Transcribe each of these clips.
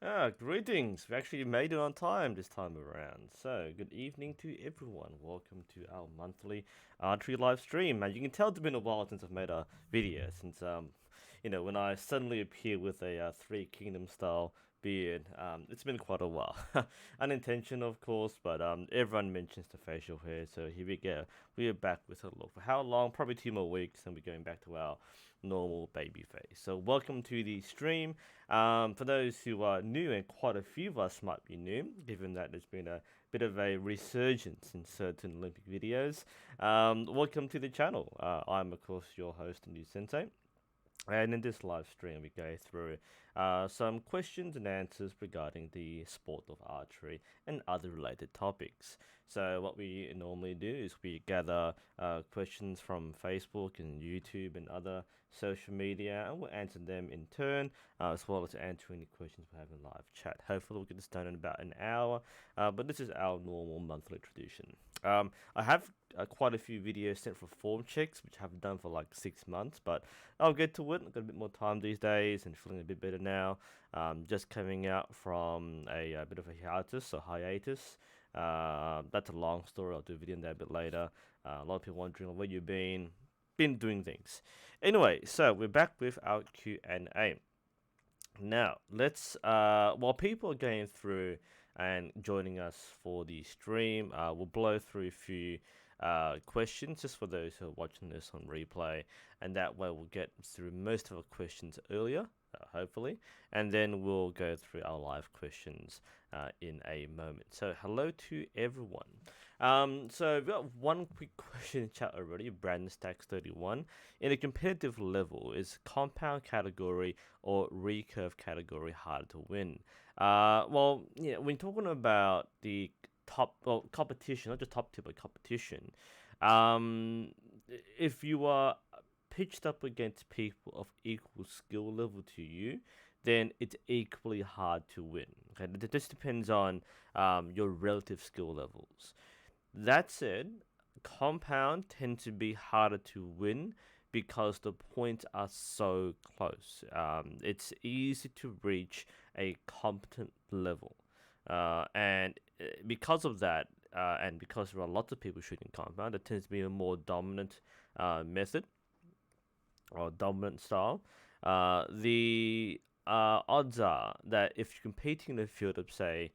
Greetings. We actually made it on time this time around. So, good evening to everyone. Welcome to our monthly archery live stream. And you can tell it's been a while since I've made a video. Since when I suddenly appear with a Three Kingdom style beard, it's been quite a while. Unintentional, of course, but everyone mentions the facial hair. So here we go. We are back with a look. For how long? Probably 2 more weeks, and we're going back to our normal baby face. So, welcome to the stream. For those who are new, and quite a few of us might be new, given that there's been a bit of a resurgence in certain Olympic videos, welcome to the channel. I'm, of course, your host, NUSensei. And in this live stream, we go through some questions and answers regarding the sport of archery and other related topics. So, what we normally do is we gather questions from Facebook and YouTube and other social media, and we'll answer them in turn, as well as answer any questions we have in live chat. Hopefully, we'll get this done in about an hour, but this is our normal monthly tradition. I have quite a few videos sent for form checks, which I haven't done for like 6 months, but I'll get to it. I've got a bit more time these days and feeling a bit better now. Just coming out from a bit of a hiatus. That's a long story. I'll do a video on that a bit later. A lot of people wondering where you've been doing things. Anyway, so we're back with our Q&A. Now, let's while people are going through and joining us for the stream, we'll blow through a few questions just for those who are watching this on replay, and that way we'll get through most of our questions earlier, hopefully, and then we'll go through our live questions in a moment. So, hello to everyone. So, we've got one quick question in chat already. Brandon Stacks 31. In a competitive level, is compound category or recurve category harder to win? When talking about the competition, not just top tier, but competition, if you are pitched up against people of equal skill level to you, then it's equally hard to win. Okay, this depends on your relative skill levels. That said, compound tend to be harder to win because the points are so close. It's easy to reach a competent level. And because of that, and because there are lots of people shooting compound, it tends to be a more dominant method or dominant style. The odds are that if you're competing in a field of, say,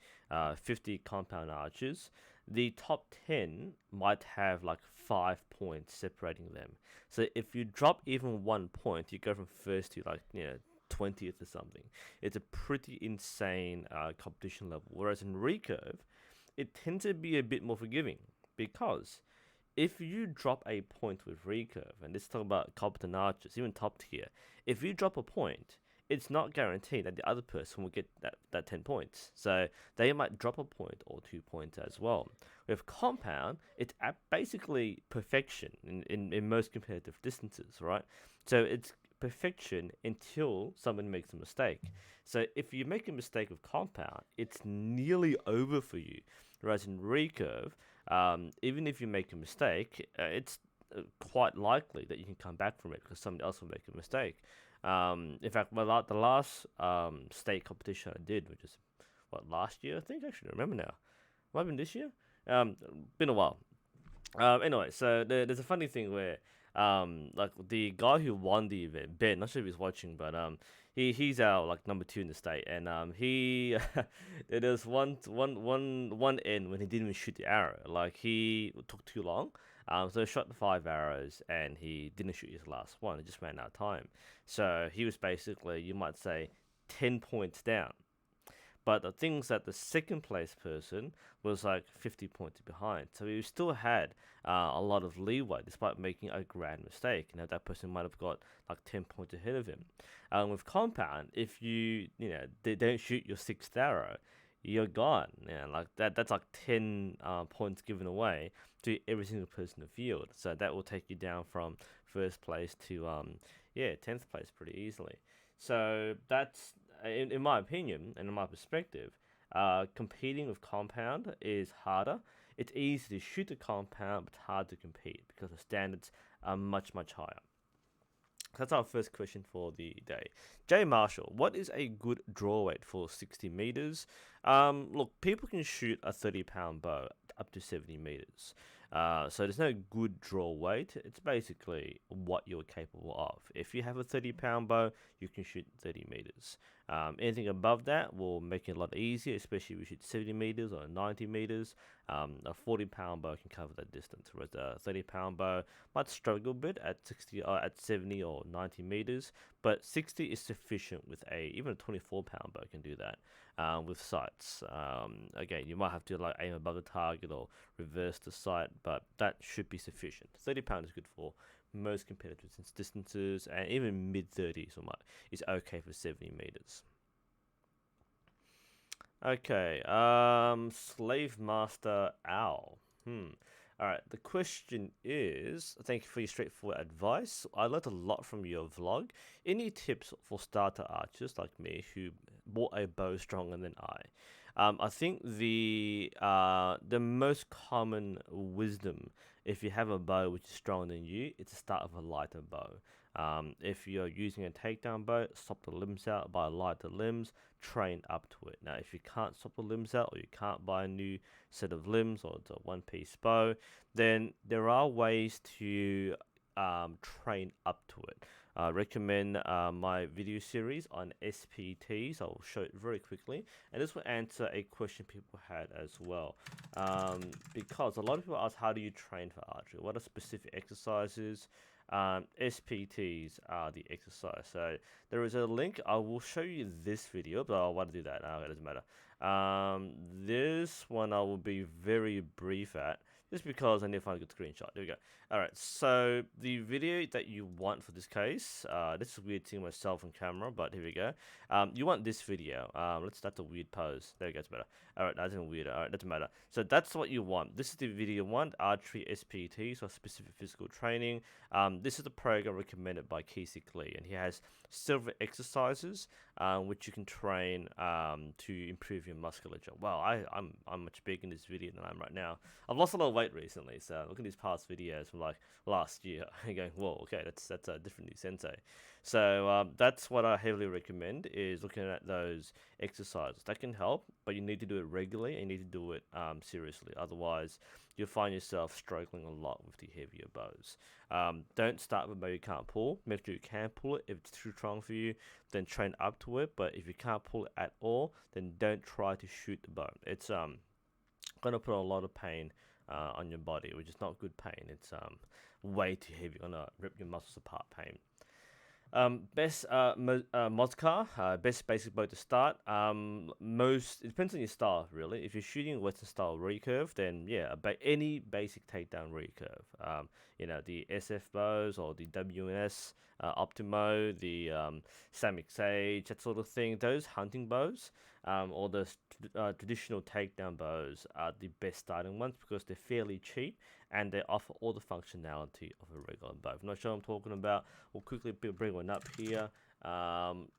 50 compound archers, the top 10 might have like 5 points separating them. So if you drop even 1 point, you go from first to 20th or something. It's a pretty insane competition level. Whereas in recurve, it tends to be a bit more forgiving because if you drop a point with recurve, and let's talk about competent archers, even top tier, if you drop a point, it's not guaranteed that the other person will get that 10 points. So they might drop a point or 2 points as well. With compound, it's at basically perfection in most competitive distances, right? So it's perfection until someone makes a mistake. So if you make a mistake with compound, it's nearly over for you. Whereas in recurve, even if you make a mistake, it's quite likely that you can come back from it because someone else will make a mistake. In fact, the last state competition I did, which is last year, I think. Actually, I remember now. Might have been this year. Been a while. Anyway, so there's a funny thing where like the guy who won the event, Ben, not sure if he's watching, but he's our like number 2 in the state, and he there's one end when he didn't even shoot the arrow, like he took too long. So he shot the 5 arrows and he didn't shoot his last one. He just ran out of time. So he was basically, you might say, 10 points down. But the things that the second place person was like 50 points behind. So he still had a lot of leeway despite making a grand mistake. That person might have got like 10 points ahead of him. With compound, if they don't shoot your 6th arrow, you're gone. Like that's like 10 points given away to every single person in the field. So that will take you down from first place to 10th place pretty easily. So that's, in my opinion and in my perspective, competing with compound is harder. It's easy to shoot the compound, but it's hard to compete because the standards are much, much higher. That's our first question for the day. Jay Marshall, what is a good draw weight for 60 meters? Look, people can shoot a 30-pound bow up to 70 meters. So there's no good draw weight. It's basically what you're capable of. If you have a 30-pound bow, you can shoot 30 meters. Anything above that will make it a lot easier, especially if you shoot 70 meters or 90 meters. A 40-pound bow can cover that distance, whereas a 30-pound bow might struggle a bit at 60 or at 70 or 90 meters, but 60 is sufficient with even a 24-pound bow can do that with sights. Again, you might have to like aim above the target or reverse the sight, but that should be sufficient. 30-pound is good for most competitive distances, and even mid 30s is okay for 70 meters. Okay, Slave Master Owl. Alright, the question is, thank you for your straightforward advice. I learned a lot from your vlog. Any tips for starter archers like me who bought a bow stronger than I? I think the most common wisdom, if you have a bow which is stronger than you, it's to start with a lighter bow. If you're using a takedown bow, swap the limbs out, buy lighter limbs, train up to it. Now, if you can't swap the limbs out or you can't buy a new set of limbs or it's a one-piece bow, then there are ways to train up to it. I recommend my video series on SPTs. I'll show it very quickly, and this will answer a question people had as well. Because a lot of people ask, how do you train for archery? What are specific exercises? SPTs are the exercise. So there is a link. I will show you this video, but I want to do that. It doesn't matter. This one I will be very brief at, just because I need to find a good screenshot. There we go. Alright, so the video that you want for this case, this is weird seeing myself on camera, but here we go. You want this video. That's a weird pose. There we go, it's better. Alright, that's weird. Alright, doesn't matter. So that's what you want. This is the video you want, Archery SPT, so specific physical training. This is the program recommended by Keesik Lee, and he has several exercises which you can train to improve your musculature. Wow, I'm much bigger in this video than I am right now. I've lost a lot of weight recently, so look at these past videos from like last year. I'm going, whoa, okay, that's a different NUSensei. So that's what I heavily recommend, is looking at those exercises. That can help, but you need to do it regularly and you need to do it seriously. Otherwise, you'll find yourself struggling a lot with the heavier bows. Don't start with a bow you can't pull. Make sure you can pull it. If it's too strong for you, then train up to it. But if you can't pull it at all, then don't try to shoot the bow. It's gonna put a lot of pain on your body, which is not good pain. It's way too heavy. Gonna rip your muscles apart pain. Best Modcar, best basic bow to start. It depends on your style, really. If you're shooting Western style recurve, then yeah, any basic takedown recurve. The SF bows or the WNS Optimo, the Samick Sage, that sort of thing. Those hunting bows, or the traditional takedown bows are the best starting ones because they're fairly cheap and they offer all the functionality of a regular bow. If I'm not sure what I'm talking about, we'll quickly bring one up here.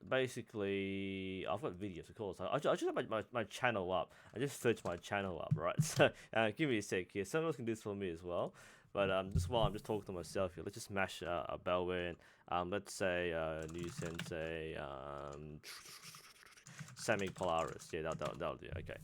Basically, I've got videos, of course. I just have my channel up. I just searched my channel up, right? So give me a sec here. Someone else can do this for me as well. But just while I'm just talking to myself here, let's just mash a bell in. Let's say NUSensei Semi Polaris. Yeah, that'll do. Okay.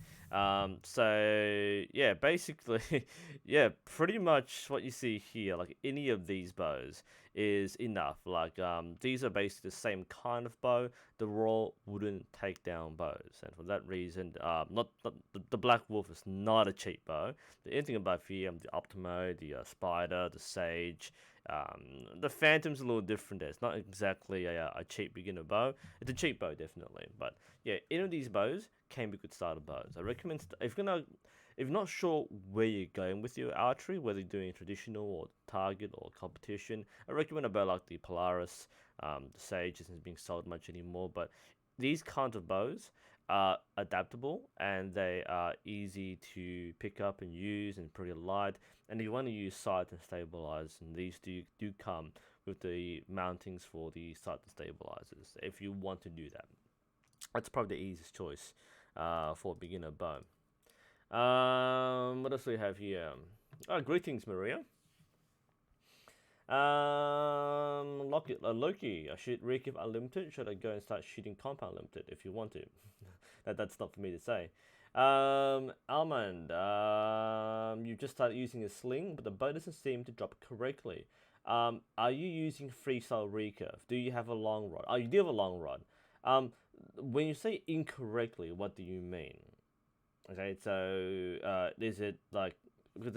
So yeah, basically, yeah, pretty much what you see here, like any of these bows is enough. Like these are basically the same kind of bow, the raw wooden takedown bows, and for that reason, the Black Wolf is not a cheap bow. Anything above here, the Optimo, the Spider, the Sage. The Phantom's a little different. It's not exactly a cheap beginner bow. It's a cheap bow, definitely. But yeah, any of these bows can be good starter bows. I recommend if you're not sure where you're going with your archery, whether you're doing traditional or target or competition, I recommend a bow like the Polaris. The Sage isn't being sold much anymore, but these kinds of bows are adaptable and they are easy to pick up and use and pretty light. And if you want to use sight and stabilize, and these do come with the mountings for the sight and stabilizers. If you want to do that, that's probably the easiest choice for a beginner bow. What else do we have here? Greetings, Maria. Loki, I shoot recap unlimited. Should I go and start shooting compound limited if you want to? That's not for me to say. Almond, you just started using a sling, but the bow doesn't seem to drop correctly. Are you using freestyle recurve? Do you have a long rod? Oh, you do have a long rod. When you say incorrectly, what do you mean? Okay, so is it like because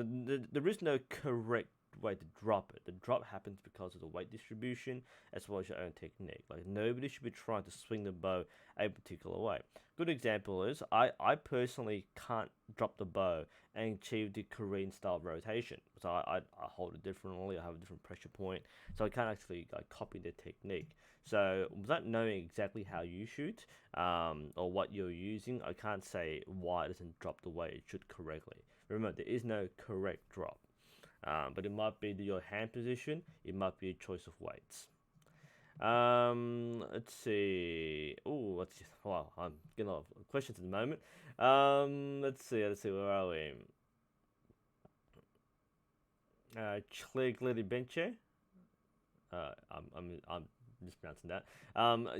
there is no correct way to drop it. The drop happens because of the weight distribution as well as your own technique. Like nobody should be trying to swing the bow a particular way. Good example is I personally can't drop the bow and achieve the Korean style rotation. So I hold it differently. I have a different pressure point, so I can't actually like copy the technique. So without knowing exactly how you shoot or what you're using, I can't say why it doesn't drop the way it should correctly. Remember, there is no correct drop. But it might be your hand position, it might be a choice of weights. Let's see. Oh, let's just. Wow, I'm getting a lot of questions at the moment. Let's see. Where are we? Chlegledy Benche. I'm mispronouncing that.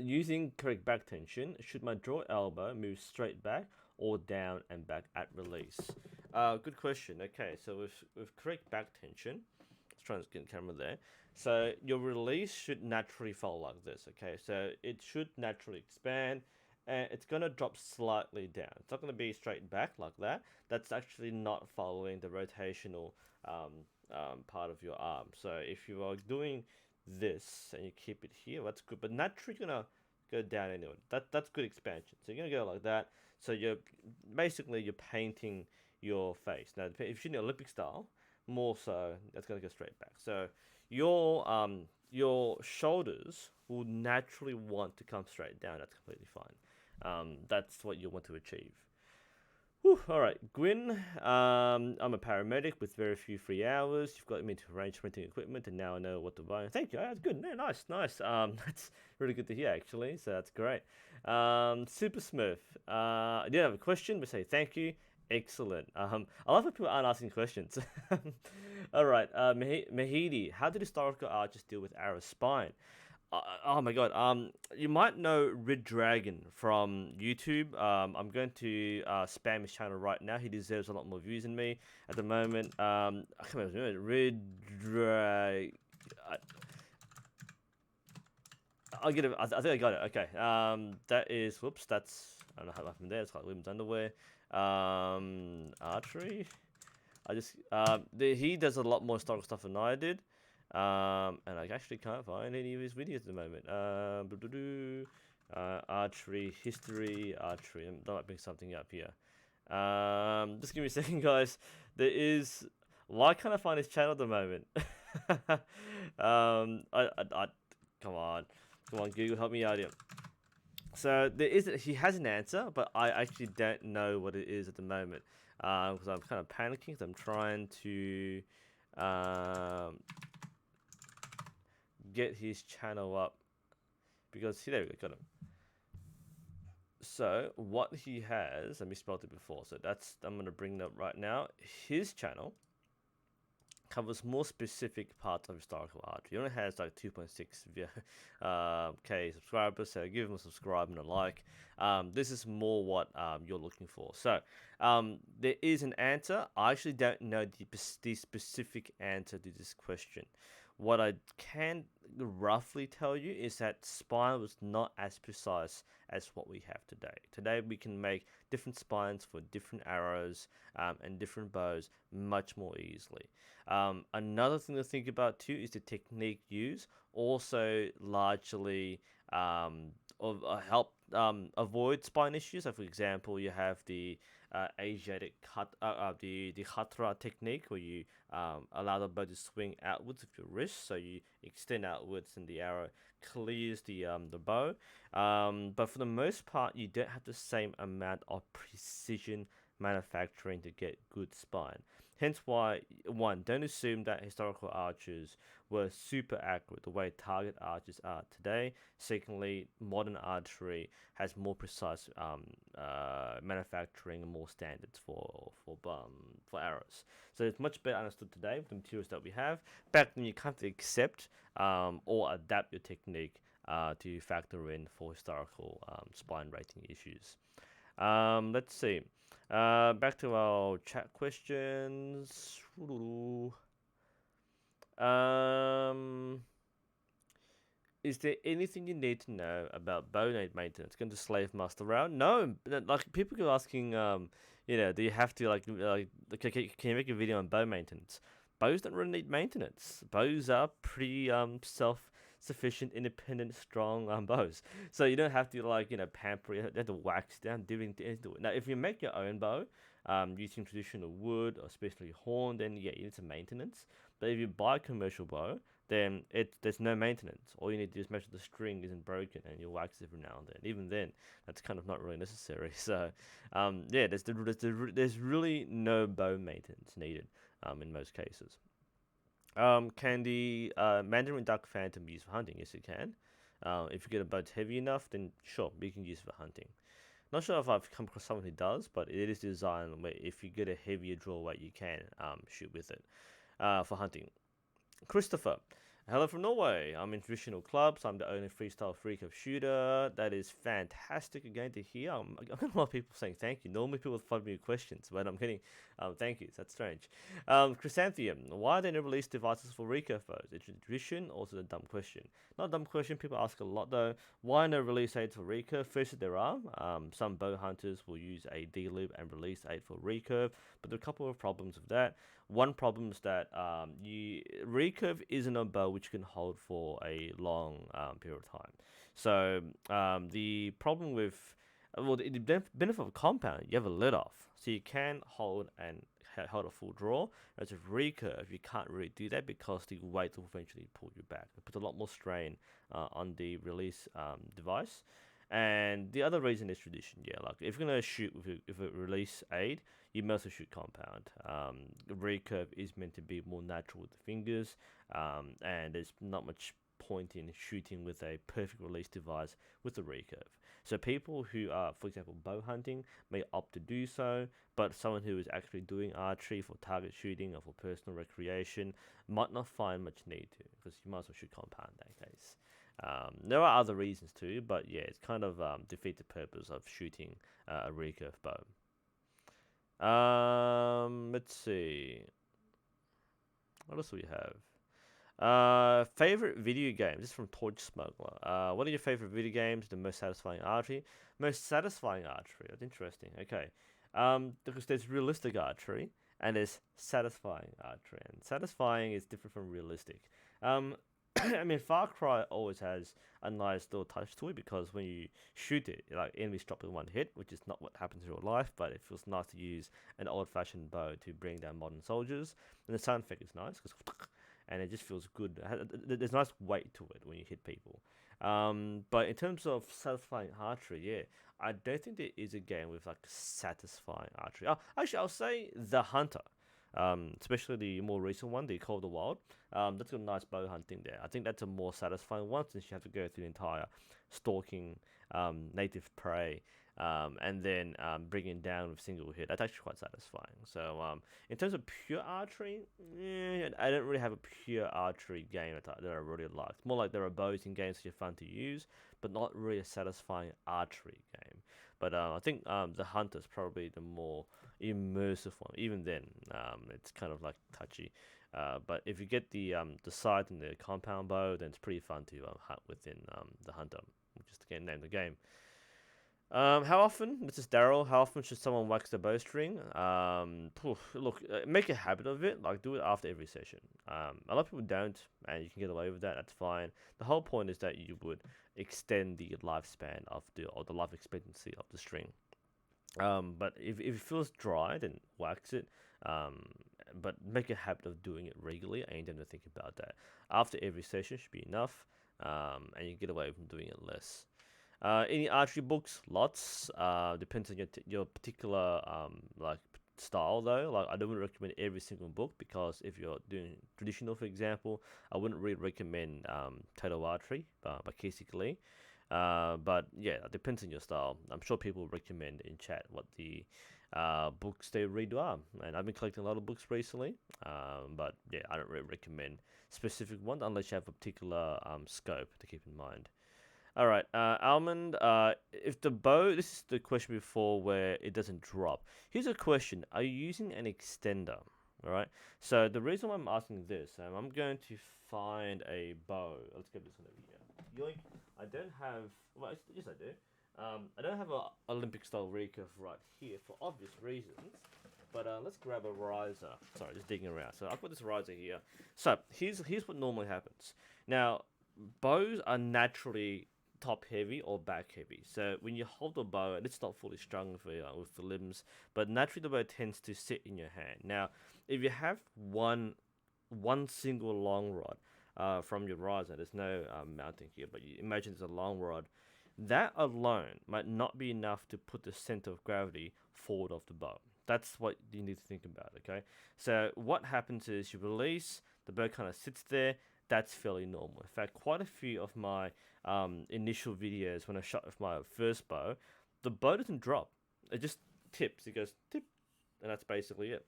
Using correct back tension, should my draw elbow move straight back or down and back at release? Good question. Okay, so with correct back tension, let's try and get the camera there. So your release should naturally fall like this. Okay, so it should naturally expand, and it's gonna drop slightly down. It's not gonna be straight back like that. That's actually not following the rotational part of your arm. So if you are doing this and you keep it here, that's good. But naturally gonna go down anyway. That's good expansion. So you're gonna go like that. So you're painting your face. Now if you're in Olympic style, more so that's gonna go straight back. So your shoulders will naturally want to come straight down. That's completely fine. That's what you want to achieve. Whew, all right, Gwyn. I'm a paramedic with very few free hours. You've got me to arrange renting equipment, and now I know what to buy. Thank you. That's good. No, nice. That's really good to hear, actually. So that's great. Super Smith. I did have a question, but say thank you. Excellent. I love when people aren't asking questions. All right. Mahidi, how did historical archers deal with arrow spine? Oh my god. You might know Rid Dragon from YouTube. I'm going to spam his channel right now. He deserves a lot more views than me at the moment. I can't remember. Rid Dragon. I'll get it. I think I got it. Okay. That is. Whoops. That's. I don't know how happened there. It's like women's underwear. Archery. He does a lot more historical stuff than I did. And I actually can't find any of his videos at the moment. Archery, history, archery. That might bring something up here. Just give me a second, guys. There is. Why can't I find his channel at the moment? Come on, Google, help me out here. So he has an answer, but I actually don't know what it is at the moment. Because I'm kind of panicking. Because I'm trying to get his channel up, because there we go, got him. So what he has, I misspelled it before, so I'm gonna bring that up right now. His channel covers more specific parts of historical art. He only has like 2.6 K subscribers, so give him a subscribe and a like. This is more what you're looking for. So there is an answer. I actually don't know the specific answer to this question. What I can roughly tell you is that spine was not as precise as what we have today. Today we can make different spines for different arrows and different bows much more easily. Another thing to think about too is the technique used also largely help avoid spine issues. So for example, you have the Asiatic the Hatra technique, where you allow the bow to swing outwards with your wrist, so you extend outwards and the arrow clears the bow. But for the most part, you don't have the same amount of precision manufacturing to get good spine. Hence why, one, don't assume that historical archers were super accurate the way target archers are today. Secondly, modern archery has more precise manufacturing and more standards for arrows. So it's much better understood today with the materials that we have. Back then, you can't accept or adapt your technique to factor in for historical spine rating issues. Let's see. Back to our chat questions. Um, is there anything you need to know about bow maintenance? Going to slave master around? No, like people are asking. Do you have to can you make a video on bow maintenance? Bows don't really need maintenance. Bows are pretty self-sufficient, independent, strong bows. So you don't have to pamper it. You don't have to wax down, do anything to it. Now, if you make your own bow, using traditional wood or especially horn, then yeah, you need some maintenance. But if you buy a commercial bow, then there's no maintenance. All you need to do is make sure the string isn't broken, and you wax every now and then. Even then, that's kind of not really necessary. So, yeah, there's really no bow maintenance needed in most cases. Can the Mandarin Duck Phantom be used for hunting? Yes, it can. If you get a bow heavy enough, then sure, you can use it for hunting. Not sure if I've come across someone who does, but it is designed where if you get a heavier draw weight, you can shoot with it for hunting. Christopher, hello from Norway. I'm in traditional clubs. I'm the only freestyle free cup shooter. That is fantastic again to hear. I'm getting a lot of people saying thank you. Normally people find me questions, but I'm getting thank yous. That's strange. Chrysanthemum, why they never release devices for recurve bows? It's a tradition, also a dumb question. Not a dumb question, people ask a lot though. Why no release aid for recurve? First, there are. Some bow hunters will use a D-loop and release aid for recurve, but there are a couple of problems with that. One problem is that recurve isn't a bow which you can hold for a long period of time. So the problem with the benefit of a compound, you have a let off, so you can hold and hold a full draw. Whereas with recurve, you can't really do that because the weight will eventually pull you back. It puts a lot more strain on the release device. And the other reason is tradition. Yeah, like if you're gonna shoot with a release aid, you must shoot compound. Recurve is meant to be more natural with the fingers, and there's not much point in shooting with a perfect release device with a recurve. So people who are, for example, bow hunting may opt to do so, but someone who is actually doing archery for target shooting or for personal recreation might not find much need to, because you might as well shoot compound in that case. There are other reasons too, but yeah, it's kind of defeat the purpose of shooting a recurve bow. Let's see. What else do we have? Favorite video games. This is from Torch Smuggler. What are your favorite video games? The most satisfying archery. Most satisfying archery. That's interesting. Okay. Because there's realistic archery and there's satisfying archery, and satisfying is different from realistic. I mean, Far Cry always has a nice little touch to it because when you shoot it, like enemies drop in one hit, which is not what happens in real life, but it feels nice to use an old-fashioned bow to bring down modern soldiers. And the sound effect is nice because, and it just feels good. There's nice weight to it when you hit people. But in terms of satisfying archery, yeah, I don't think there is a game with like satisfying archery. Oh, actually, I'll say The Hunter. Especially the more recent one, the Call of the Wild. That's got a nice bow hunting there. I think that's a more satisfying one since you have to go through the entire stalking native prey and then bringing down with single hit. That's actually quite satisfying. So in terms of pure archery, I don't really have a pure archery game that I really like. It's more like there are bows in games that are fun to use, but not really a satisfying archery game. But I think The Hunter is probably the more immersive one. Even then, it's kind of like touchy. But if you get the sight and the compound bow, then it's pretty fun to hunt within The Hunter, which is the name of the game. How often? This is Daryl. How often should someone wax the bowstring? Look, make a habit of it. Like, do it after every session. A lot of people don't, and you can get away with that. That's fine. The whole point is that you would extend the lifespan of the life expectancy of the string. But if it feels dry, then wax it. But make a habit of doing it regularly, and you don't have to think about that. After every session should be enough, and you get away from doing it less. Any archery books? Lots. Depends on your particular style though. Like I don't recommend every single book because if you're doing traditional, for example, I wouldn't really recommend Total Archery by Casey Lee. But yeah, it depends on your style. I'm sure people recommend in chat what the books they read are, and I've been collecting a lot of books recently. But yeah, I don't really recommend specific ones unless you have a particular scope to keep in mind. All right, Almond. If the bow, this is the question before where it doesn't drop. Here's a question: are you using an extender? All right. So the reason why I'm asking this, I'm going to find a bow. Let's get this one over here. Yoink. I don't have. Well, yes, I do. I don't have a Olympic style recurve right here for obvious reasons. But let's grab a riser. Sorry, just digging around. So I've got this riser here. So here's what normally happens. Now, bows are naturally top heavy or back heavy. So when you hold the bow, and it's not fully strung with the limbs, but naturally the bow tends to sit in your hand. Now, if you have one single long rod from your riser, there's no mounting here, but you imagine there's a long rod. That alone might not be enough to put the center of gravity forward of the bow. That's what you need to think about, okay? So what happens is you release, the bow kind of sits there. That's fairly normal. In fact, quite a few of my initial videos when I shot with my first bow, the bow doesn't drop. It just tips. It goes tip, and that's basically it.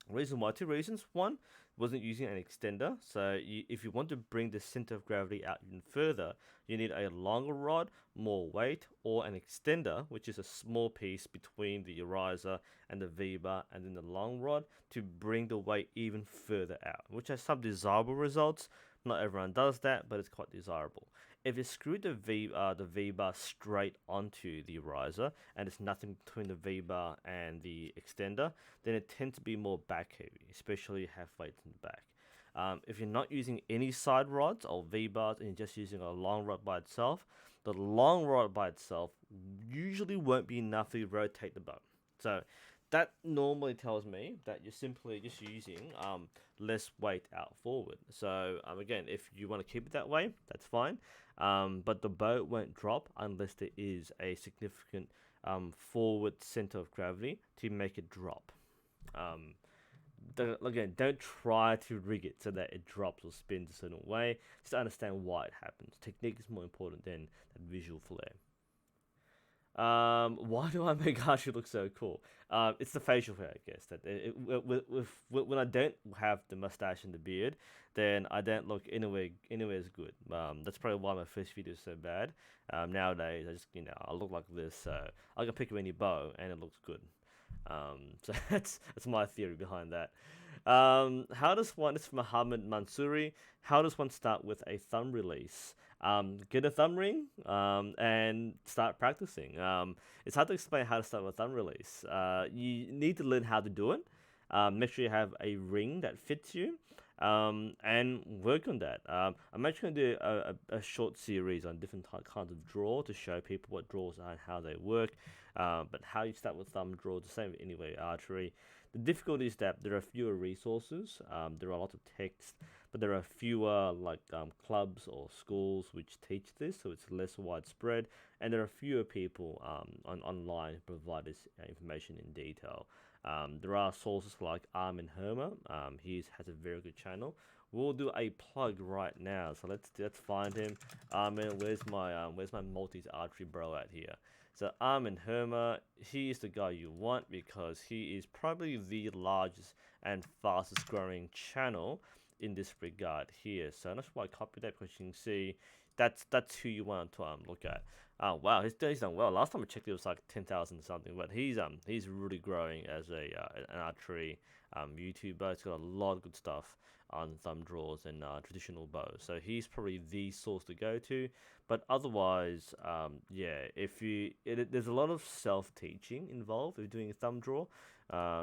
Reason why, two reasons. One, wasn't using an extender, so if you want to bring the center of gravity out even further, you need a longer rod, more weight, or an extender, which is a small piece between the riser and the V-bar, and then the long rod to bring the weight even further out, which has some desirable results. Not everyone does that, but it's quite desirable. If you screw the V-bar straight onto the riser and there's nothing between the V-bar and the extender, then it tends to be more back heavy, especially have weights in the back. If you're not using any side rods or V-bars and you're just using a long rod by itself, the long rod by itself usually won't be enough to rotate the bow. So that normally tells me that you're simply just using less weight out forward. So again, if you want to keep it that way, that's fine. But the bow won't drop unless there is a significant forward center of gravity to make it drop. Again, don't try to rig it so that it drops or spins a certain way. Just understand why it happens. Technique is more important than visual flair. Why do I make Archie look so cool? It's the facial hair, I guess. That when I don't have the mustache and the beard, then I don't look anywhere as good. That's probably why my first video is so bad. Nowadays, I look like this, so I can pick up any bow and it looks good. So that's my theory behind that. How does one? It's Muhammad Mansouri. How does one start with a thumb release? Get a thumb ring and start practicing. It's hard to explain how to start with a thumb release. You need to learn how to do it. Make sure you have a ring that fits you. And work on that. I'm actually going to do a short series on different kinds of draw to show people what draws are and how they work. But how you start with thumb draws, the same anyway, archery. The difficulty is that there are fewer resources. There are lots of text, but there are fewer clubs or schools which teach this, so it's less widespread. And there are fewer people online who provide this information in detail. There are sources like Armin Hermer. He has a very good channel. We'll do a plug right now. So let's find him. Armin, where's my Maltese archery bro at here? So Armin Hermer, he is the guy you want because he is probably the largest and fastest growing channel in this regard here. So I'm not sure why I copied that because you can see that's who you want to look at. Oh wow, he's done well. Last time I checked, it was like 10,000 something. But he's really growing as an archery YouTuber. He's got a lot of good stuff on thumb draws and traditional bows. So he's probably the source to go to. But otherwise, there's a lot of self-teaching involved with doing a thumb draw,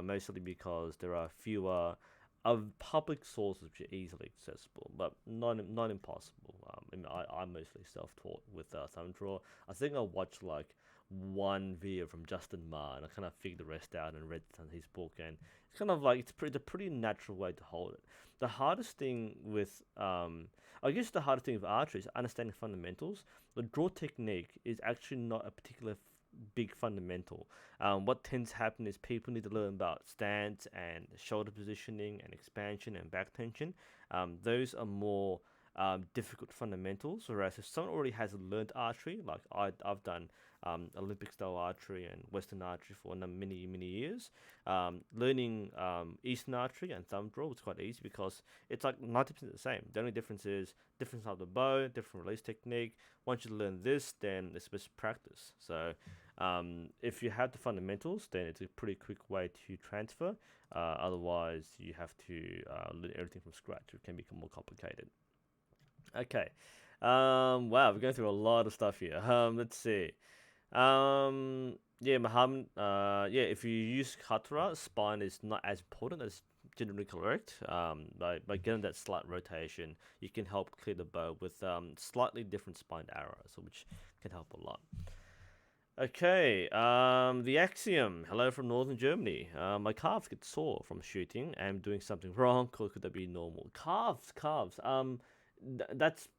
mostly because there are fewer of public sources which are easily accessible, but not impossible. I'm mostly self-taught with thumb draw. I think I watched like one video from Justin Ma, and I kind of figured the rest out and read his book, and it's kind of like it's a pretty natural way to hold it. The hardest thing with the hardest thing with archery is understanding fundamentals. The draw technique is actually not a particular big fundamental. What tends to happen is people need to learn about stance and shoulder positioning and expansion and back tension. Those are more difficult fundamentals. Whereas if someone already has learned archery, like I've done Olympic style archery and Western archery for many years, learning Eastern archery and thumb draw was quite easy because it's like 90% the same. The only difference is different type of bow, different release technique. Once you learn this, then it's just practice. So if you have the fundamentals, then it's a pretty quick way to transfer. Otherwise, you have to learn everything from scratch. It can become more complicated. Okay. Wow, we're going through a lot of stuff here. Let's see. Yeah, Muhammad. Yeah, if you use Khatra, spine is not as important as generally correct. By getting that slight rotation, you can help clear the bow with slightly different spined arrows, which can help a lot. Okay, the Axiom. Hello from northern Germany. My calves get sore from shooting. I'm doing something wrong, or could that be normal? Calves. That's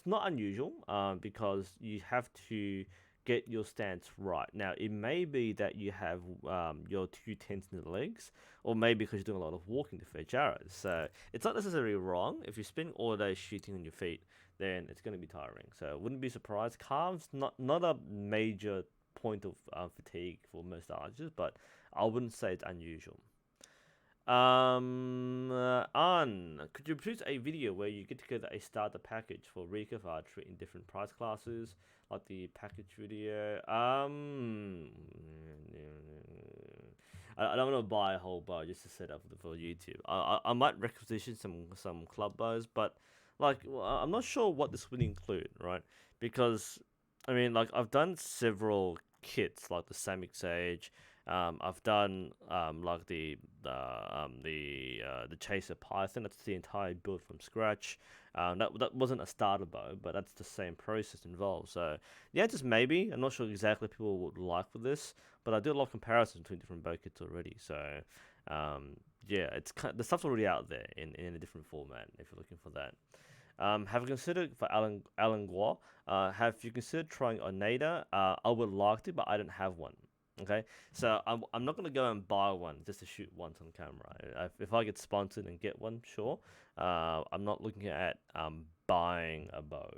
not unusual. Because you have to get your stance right. Now, it may be that you have your two tens in the legs, or maybe because you're doing a lot of walking to fetch arrows. So it's not necessarily wrong. If you spend all day shooting on your feet, then it's going to be tiring. So wouldn't be surprised. Calves, not a major point of fatigue for most archers, but I wouldn't say it's unusual. Could you produce a video where you get together a starter package for recurve archery in different price classes, like the package video? I don't want to buy a whole bow just to set up for YouTube. I might requisition some club bows, but like I'm not sure what this would include, right? Because I mean, like I've done several kits, like the Samick Sage. I've done like the Chaser Python. That's the entire build from scratch. That wasn't a starter bow, but that's the same process involved. So yeah, just maybe. I'm not sure exactly people would like for this, but I do a lot of comparisons between different bow kits already. So yeah, the stuff's already out there in a different format if you're looking for that. Have you considered for Alan Guo? Have you considered trying Oneida? I would like to, but I don't have one. Okay, so I'm not gonna go and buy one just to shoot once on camera. If I get sponsored and get one, sure. I'm not looking at buying a bow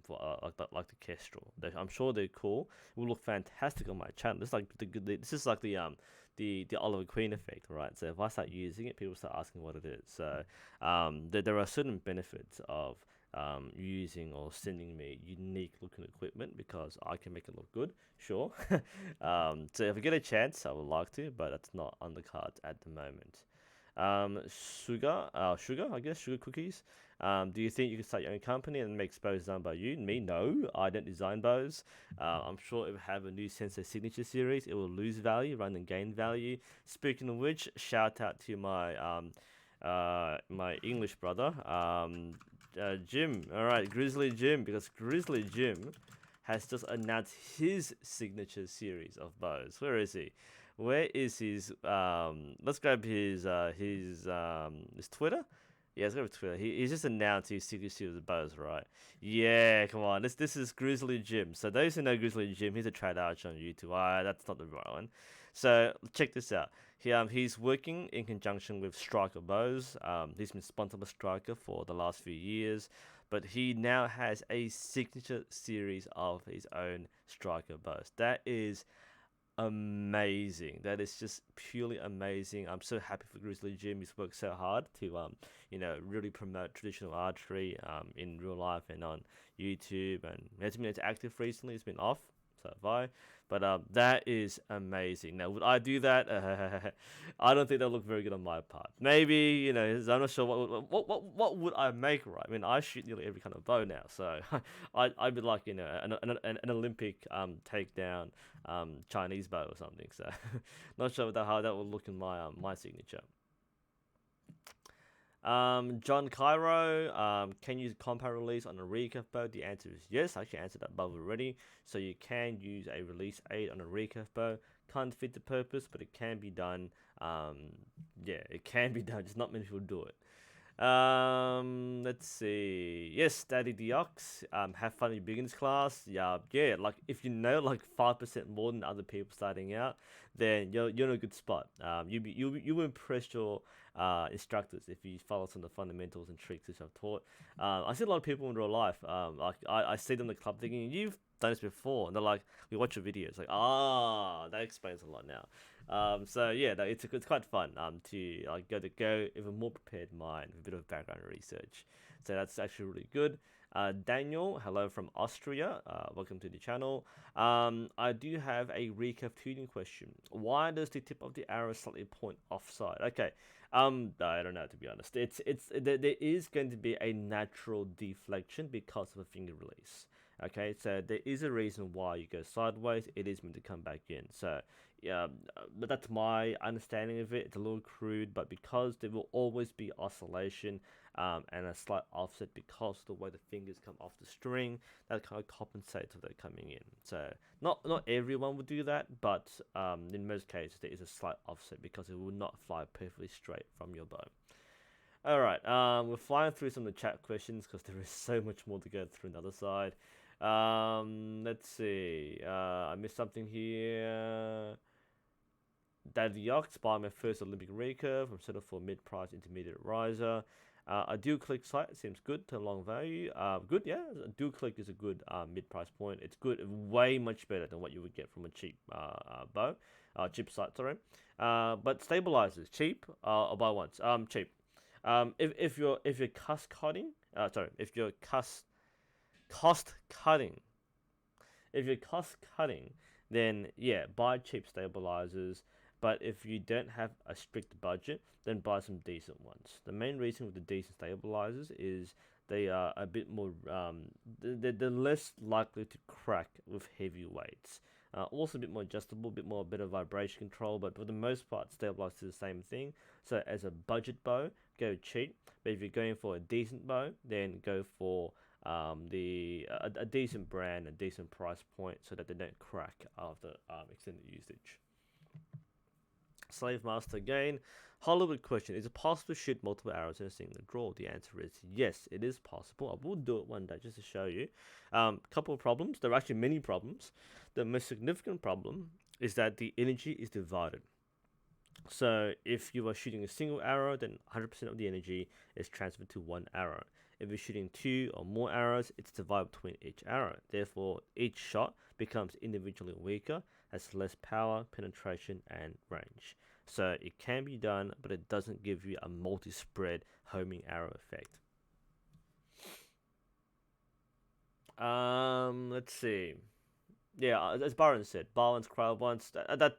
for like the Kestrel. I'm sure they're cool. It will look fantastic on my channel. This is like the Oliver Queen effect, right? So if I start using it, people start asking what it is. So there are certain benefits of using or sending me unique looking equipment because I can make it look good, sure. So if I get a chance, I would like to, but that's not on the cards at the moment. Sugar, I guess, sugar cookies. Do you think you can start your own company and make bows designed by you? Me, no. I don't design bows. I'm sure if we have a NUSensei signature series, it will lose value rather than gain value. Speaking of which, shout out to my English brother, Jim. All right, Grizzly Jim, because Grizzly Jim has just announced his signature series of bows. Where is he? Where is his? Let's grab his Twitter. Yeah, let's grab Twitter. He's just announced his signature series of bows, right? Yeah, come on. This is Grizzly Jim. So those who know Grizzly Jim, he's a trad archer on YouTube. That's not the right one. So check this out. He's working in conjunction with Striker Bows. He's been sponsored by Striker for the last few years, but he now has a signature series of his own Striker bows. That is amazing. That is just purely amazing. I'm so happy for Grizzly Jim. He's worked so hard to really promote traditional archery in real life and on YouTube, and he hasn't been active recently. He's been off, so have I. But that is amazing. Now, would I do that? I don't think that'll look very good on my part. Maybe, I'm not sure what would I make, right? I mean, I shoot nearly every kind of bow now, so I'd be like, an Olympic takedown Chinese bow or something. So, not sure how that will look in my signature. John Cairo, can you use compound release on a recurve bow? The answer is yes. I actually answered that above already. So you can use a release aid on a recurve bow. Can't fit the purpose, but it can be done. Yeah, it can be done. Just not many people do it. Let's see. Yes, Daddy the Ox. Have fun in your beginners class. Yeah, yeah. Like if you know like 5% more than other people starting out, then you're in a good spot. You will impress your instructors if you follow some of the fundamentals and tricks which I've taught. I see a lot of people in real life. Like I see them in the club thinking you've done this before, and they're like, we watch your videos, like that explains a lot now. So yeah, no, it's quite fun to go with a more prepared mind, with a bit of background research. So that's actually really good. Daniel, hello from Austria. Welcome to the channel. I do have a recap tuning question. Why does the tip of the arrow slightly point offside? Okay. I don't know, to be honest. There is going to be a natural deflection because of a finger release. Okay, so there is a reason why you go sideways. It is meant to come back in. So yeah, but that's my understanding of it. It's a little crude, but because there will always be oscillation and a slight offset because of the way the fingers come off the string, that kind of compensates for that coming in. So not everyone would do that, but in most cases there is a slight offset because it will not fly perfectly straight from your bow. All right, we're flying through some of the chat questions because there is so much more to go through on the other side. Let's see. I missed something here. Daddy Yachts by my first Olympic recurve. I'm set up for mid-price intermediate riser. A dual click sight seems good to long value. Good, yeah. A dual click is a good mid-price point. It's good, way much better than what you would get from a cheap bow, cheap sight. Sorry. But stabilizers cheap. I'll buy once. Cheap. If you're cost cutting, if you're cost cutting, if you're cost cutting, then yeah, buy cheap stabilizers. But if you don't have a strict budget, then buy some decent ones. The main reason with the decent stabilizers is they are a bit more, they're less likely to crack with heavy weights. Also a bit more adjustable, a bit of vibration control, but for the most part, stabilizers are the same thing. So as a budget bow, go cheap. But if you're going for a decent bow, then go for a decent brand, a decent price point, so that they don't crack after extended usage. Slave Master again. Hollywood question: is it possible to shoot multiple arrows in a single draw? The answer is yes, it is possible. I will do it one day just to show you. Couple of problems. There are actually many problems. The most significant problem is that the energy is divided. So if you are shooting a single arrow, then 100% of the energy is transferred to one arrow. If you're shooting two or more arrows, it's divided between each arrow. Therefore, each shot becomes individually weaker, has less power, penetration, and range. So it can be done, but it doesn't give you a multi-spread homing arrow effect. Let's see. Yeah, as Byron said, balance crowd once.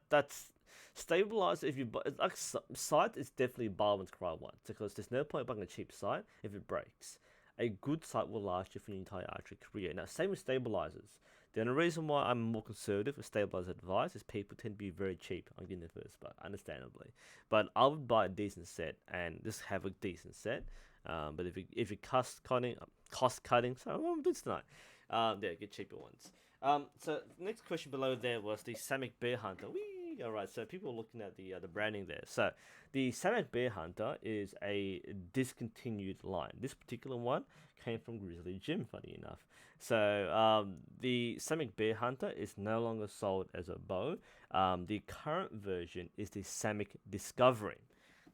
That's stabilized. If you like sight, is definitely balance crowd once because there's no point buying a cheap sight if it breaks. A good sight will last you for your entire archery career. Now, same with stabilizers. The only reason why I'm more conservative with stabilizer advice is people tend to be very cheap on getting the first bow, understandably. But I would buy a decent set and just have a decent set. But if you cost cutting, sorry, what am I doing tonight? Yeah, get cheaper ones. So next question below there was the Samick Bear Hunter. Whee! All right, so people are looking at the branding there. So the Samick Bear Hunter is a discontinued line. This particular one came from Grizzly Jim, funny enough. So the Samick Bear Hunter is no longer sold as a bow. The current version is the Samick Discovery.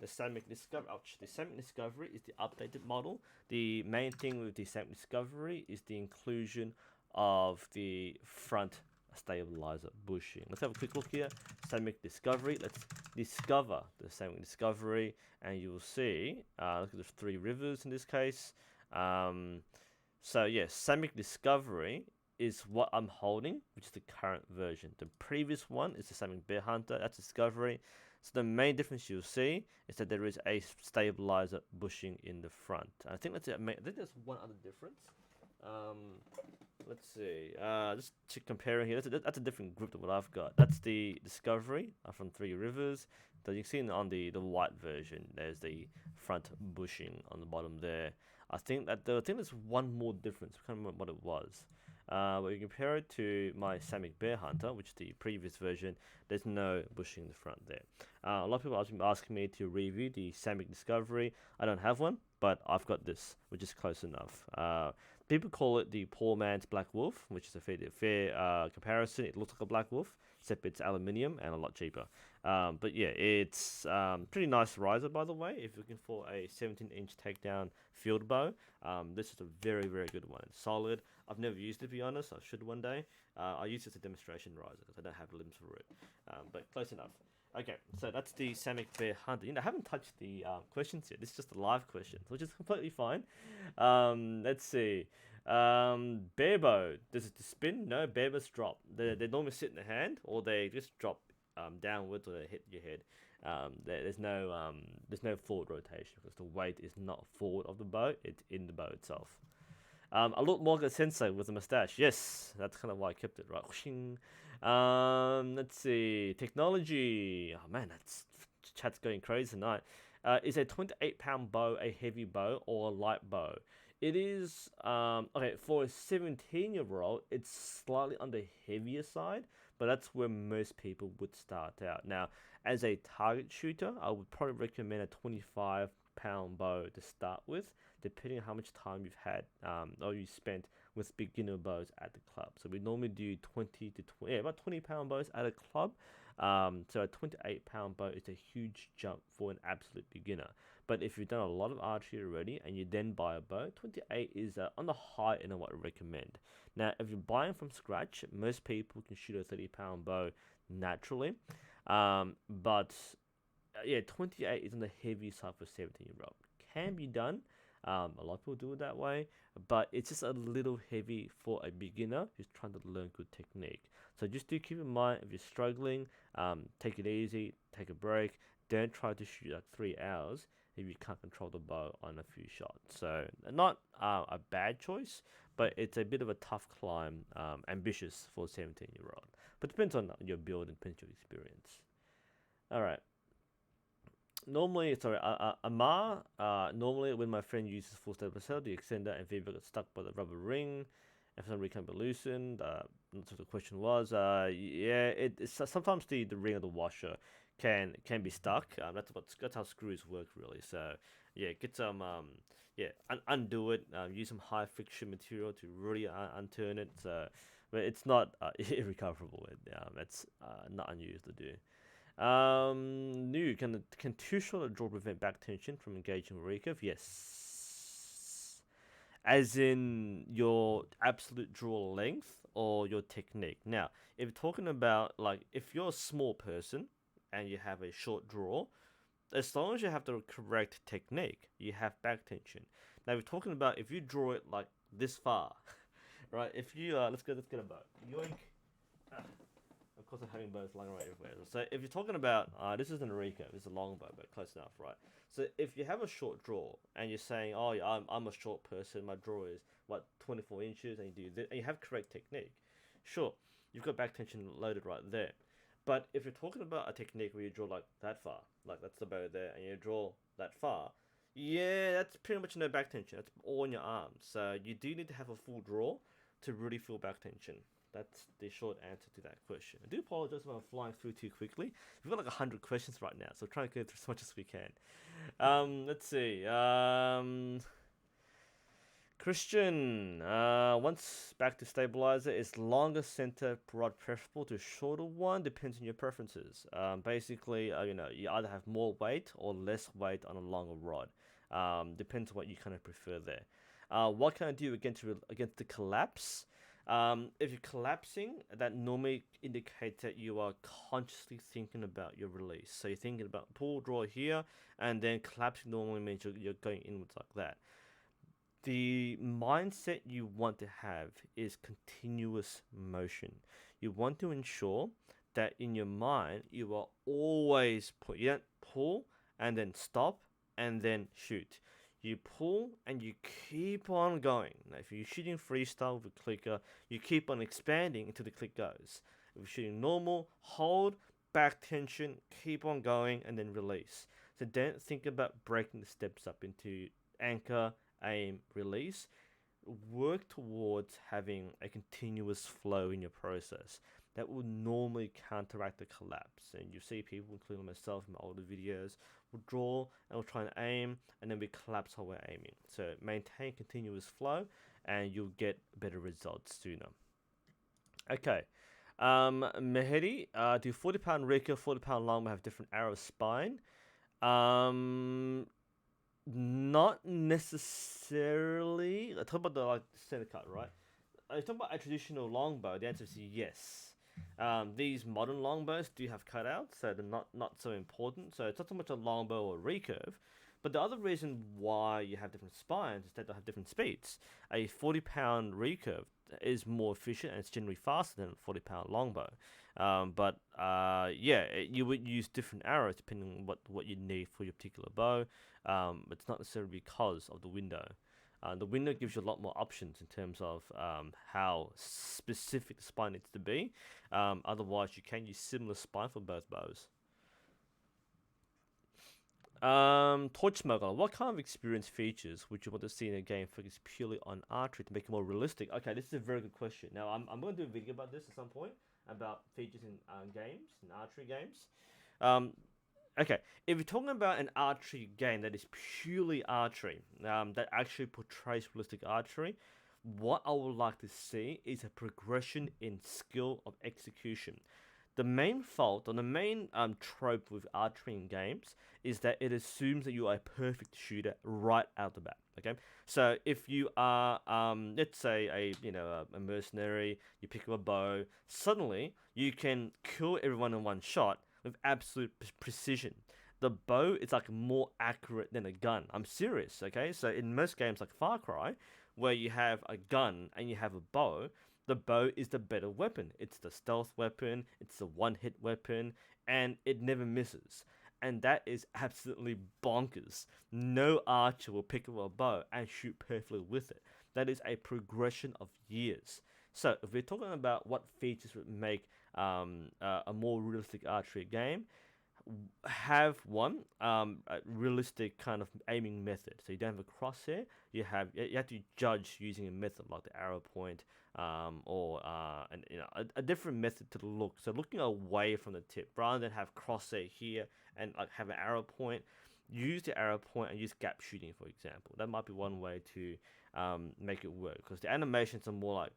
The Samick Discovery is the updated model. The main thing with the Samick Discovery is the inclusion of the front stabilizer bushing. Let's have a quick look here. Samick Discovery. Let's discover the Samick Discovery, and you will see. Look at the three rivers in this case. So yes, Samick Discovery is what I'm holding, which is the current version. The previous one is the Samick Bear Hunter. That's Discovery. So the main difference you'll see is that there is a stabilizer bushing in the front. I think that's it. I think there's one other difference. Let's see. Just to comparing here, that's a different group than what I've got. That's the Discovery from Three Rivers. That you can see on the white version. There's the front bushing on the bottom there. I think there's one more difference. I can't remember what it was. But you compare it to my Samick Bear Hunter, which is the previous version, there's no bushing in the front there. A lot of people have been asking me to review the Samick Discovery. I don't have one, but I've got this, which is close enough. People call it the poor man's black wolf, which is a fair comparison. It looks like a black wolf, except it's aluminium and a lot cheaper. But yeah, it's pretty nice riser, by the way. If you're looking for a 17-inch takedown field bow, this is a very, very good one. It's solid. I've never used it, to be honest. I should one day. I use it as a demonstration riser because I don't have limbs for it. But close enough. Okay, so that's the Samick Bear Hunter. I haven't touched the questions yet. This is just a live question, which is completely fine. Let's see. Bear bow. Does it spin? No, bear bows drop. They normally sit in the hand, or they just drop downwards, or they hit your head. There's no forward rotation because the weight is not forward of the bow; it's in the bow itself. I look more like a sensei with a mustache. Yes, that's kind of why I kept it, right? Let's see. Technology. Oh man, that's chat's going crazy tonight. Is a 28-pound bow a heavy bow or a light bow? It is okay for a 17-year-old. It's slightly on the heavier side, but that's where most people would start out. Now, as a target shooter, I would probably recommend a 25-pound bow to start with, depending on how much time you've had or you spent with beginner bows at the club. So we normally do 20 to 20, yeah, about 20-pound bows at a club. So a 28-pound bow is a huge jump for an absolute beginner. But if you've done a lot of archery already and you then buy a bow, 28 is on the high end of what I recommend. Now, if you're buying from scratch, most people can shoot a 30-pound bow naturally. But yeah, 28 is on the heavy side for a 17-year-old. Can be done. A lot of people do it that way, but it's just a little heavy for a beginner who's trying to learn good technique. So just do keep in mind, if you're struggling, take it easy, take a break. Don't try to shoot like 3 hours if you can't control the bow on a few shots. So not a bad choice, but it's a bit of a tough climb, ambitious for a 17-year-old. But depends on your build and depends on your experience. All right. Normally, sorry, Amar, normally when my friend uses full stabilizer, the extender and feedback got stuck by the rubber ring, and for some reason can't be loosened. That's what the question was. Yeah, it's sometimes the ring of the washer can be stuck. That's how screws work really. So yeah, get some undo it. Use some high friction material to really unturn it. So, but it's not irrecoverable. It's not unusual to do. New. Can too short a draw prevent back tension from engaging recurve? Yes. As in your absolute draw length or your technique. Now, if you're talking about like if you're a small person and you have a short draw, as long as you have the correct technique, you have back tension. Now, we're talking about if you draw it like this far, right? If you let's get a bow. Yoink. Of course, I'm having bows lying around everywhere. So if you're talking about, this isn't a recurve, this is a long bow, but close enough, right? So if you have a short draw and you're saying, oh, yeah, I'm a short person, my draw is, 24 inches, and you do this, and you have correct technique, sure, you've got back tension loaded right there. But if you're talking about a technique where you draw like that far, like that's the bow there, and you draw that far, yeah, that's pretty much no back tension. That's all in your arms. So you do need to have a full draw to really feel back tension. That's the short answer to that question. I do apologize if I'm flying through too quickly. We've got like 100 questions right now, so try and get through as much as we can. Let's see. Christian, once back to stabilizer, is longer center rod preferable to shorter one? Depends on your preferences. Basically, you either have more weight or less weight on a longer rod. Depends on what you kind of prefer there. What can I do against the collapse? If you're collapsing, that normally indicates that you are consciously thinking about your release. So you're thinking about pull, draw here, and then collapsing normally means you're going inwards like that. The mindset you want to have is continuous motion. You want to ensure that in your mind, you are always you don't pull and then stop and then shoot. You pull and you keep on going. Now, if you're shooting freestyle with a clicker, you keep on expanding until the click goes. If you're shooting normal, hold, back tension, keep on going, and then release. So don't think about breaking the steps up into anchor, aim, release. work towards having a continuous flow in your process that will normally counteract the collapse. And you see people, including myself in my older videos, will draw and we'll try and aim, and then we collapse while we're aiming. So maintain continuous flow, and you'll get better results sooner. Okay. Mehedi, do 40-pound recurve, 40-pound longbow have different arrow spine? Um, Not necessarily. I talk about the like center cut, right? I talk about a traditional longbow. The answer is yes. These modern longbows do have cutouts, so they're not so important. So it's not so much a longbow or recurve. But the other reason why you have different spines is that they have different speeds. A 40-pound recurve is more efficient and it's generally faster than a 40-pound longbow. Yeah, you would use different arrows depending on what you need for your particular bow. It's not necessarily because of the window. The window gives you a lot more options in terms of how specific the spine needs to be. Otherwise, you can use similar spine for both bows. Torch Smuggler, what kind of experience features would you want to see in a game focused purely on archery to make it more realistic? Okay, this is a very good question. Now, I'm going to do a video about this at some point, about features in games, in archery games. Okay, if you're talking about an archery game that is purely archery, that actually portrays realistic archery, what I would like to see is a progression in skill of execution. The main fault, or the main trope with archery in games, is that it assumes that you are a perfect shooter right out the bat. Okay, so if you are, let's say a mercenary, you pick up a bow, suddenly you can kill everyone in one shot with absolute precision. The bow is like more accurate than a gun. I'm serious. Okay, so in most games like Far Cry, where you have a gun and you have a bow, the bow is the better weapon. It's the stealth weapon, it's the one-hit weapon, and it never misses. And that is absolutely bonkers. No archer will pick up a bow and shoot perfectly with it. That is a progression of years. So if we're talking about what features would make a more realistic archery game, have one a realistic kind of aiming method. So you don't have a crosshair. You have to judge using a method like the arrow point, or a different method to the look. So looking away from the tip rather than have crosshair here and like have an arrow point. Use the arrow point and use gap shooting, for example. That might be one way to make it work, because the animations are more like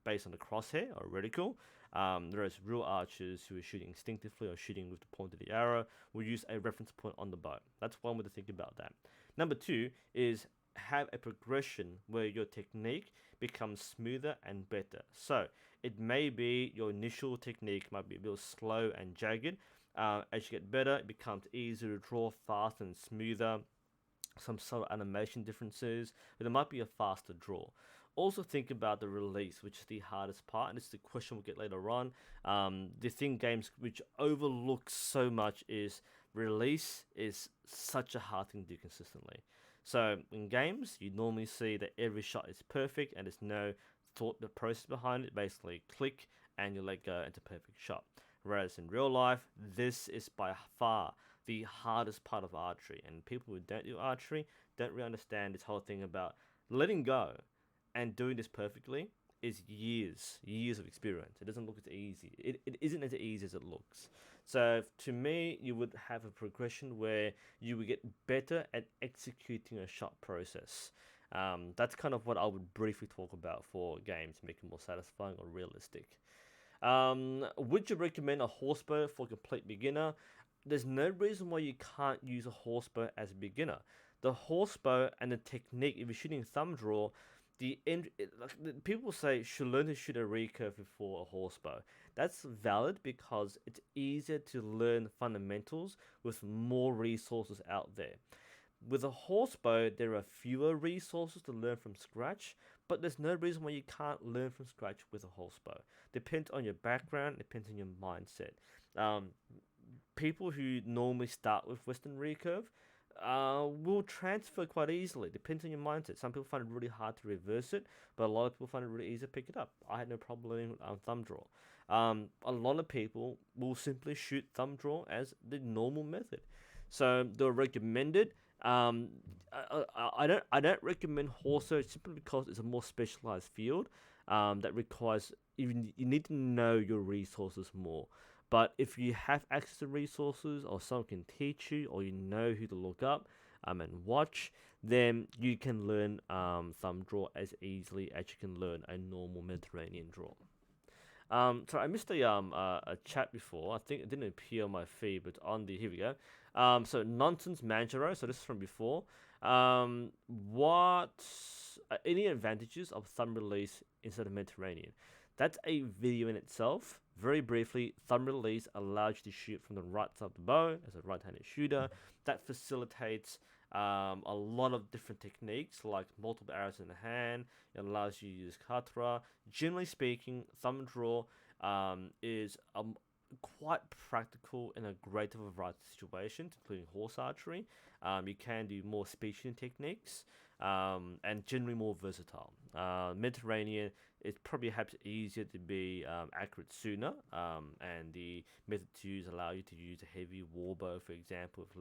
based on the crosshair or reticle. Whereas real archers who are shooting instinctively or shooting with the point of the arrow will use a reference point on the bow. That's one way to think about that. Number two is have a progression where your technique becomes smoother and better. So it may be your initial technique might be a little slow and jagged. As you get better, it becomes easier to draw, faster and smoother. Some subtle animation differences, but it might be a faster draw. Also think about the release, which is the hardest part, and this is the question we'll get later on. The thing games which overlook so much is release is such a hard thing to do consistently. So in games, you normally see that every shot is perfect and there's no thought, the process behind it. Basically, click and you let go into perfect shot. Whereas in real life, this is by far the hardest part of archery, and people who don't do archery don't really understand this whole thing about letting go and doing this perfectly is years of experience. It doesn't look as easy. It isn't as easy as it looks. So to me, you would have a progression where you would get better at executing a shot process. That's kind of what I would briefly talk about for games, make it more satisfying or realistic. Would you recommend a horsebow for a complete beginner? There's no reason why you can't use a horsebow as a beginner. The horsebow and the technique, if you're shooting thumb draw, people say should learn to shoot a recurve before a horsebow. That's valid because it's easier to learn fundamentals with more resources out there. With a horsebow, there are fewer resources to learn from scratch, but there's no reason why you can't learn from scratch with a horsebow. Depends on your background, depends on your mindset. People who normally start with Western recurve will transfer quite easily. Depends on your mindset. Some people find it really hard to reverse it, but a lot of people find it really easy to pick it up. I had no problem learning thumb draw. A lot of people will simply shoot thumb draw as the normal method. So the recommended Um, I don't recommend horse simply because it's a more specialized field that requires you need to know your resources more. But if you have access to resources, or someone can teach you, or you know who to look up and watch, then you can learn thumb draw as easily as you can learn a normal Mediterranean draw. So I missed a chat before. I think it didn't appear on my feed, but on the here we go. So nonsense Manjaro. So this is from before. What any advantages of thumb release instead of Mediterranean? That's a video in itself. Very briefly, thumb release allows you to shoot from the right side of the bow as a right-handed shooter. That facilitates a lot of different techniques like multiple arrows in the hand. It allows you to use katra. Generally speaking, thumb draw is quite practical in a great variety of situations, including horse archery. You can do more speed techniques and generally more versatile. Mediterranean, it probably perhaps easier to be accurate sooner, and the method to use allow you to use a heavy warbow, for example, with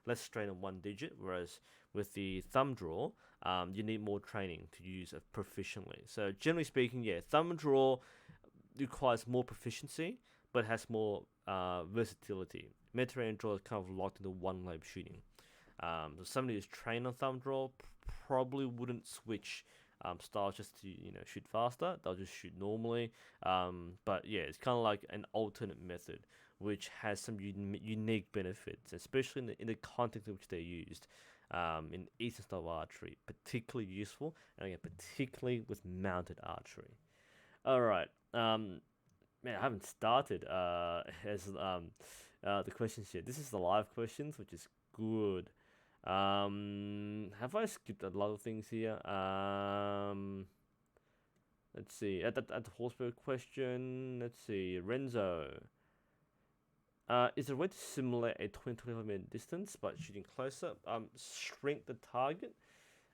less strain on one digit, whereas with the thumb draw, you need more training to use it proficiently. So generally speaking, yeah, thumb draw requires more proficiency, but has more versatility. Mediterranean draw is kind of locked into one lobe shooting. So somebody who's trained on thumb draw probably wouldn't switch styles just to shoot faster. They'll just shoot normally. But yeah, it's kind of like an alternate method, which has some unique benefits, especially in the context in which they're used. In Eastern style archery, particularly useful, and again, particularly with mounted archery. All right, man, I haven't started as the questions yet. This is the live questions, which is good. Have I skipped a lot of things here? Let's see. At the horseback question, let's see. Renzo. Is there a way to simulate a 20-25 meter distance but shooting closer? Shrink the target.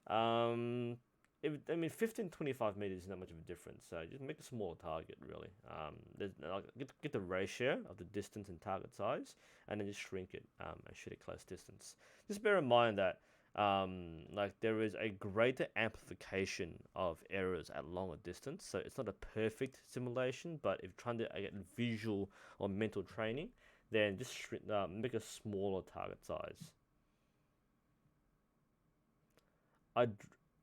I mean, 15-25 meters is not much of a difference, so just make a smaller target, really. Get the ratio of the distance and target size, and then just shrink it and shoot at close distance. Just bear in mind that there is a greater amplification of errors at longer distance, so it's not a perfect simulation, but if you're trying to get visual or mental training, then just make a smaller target size.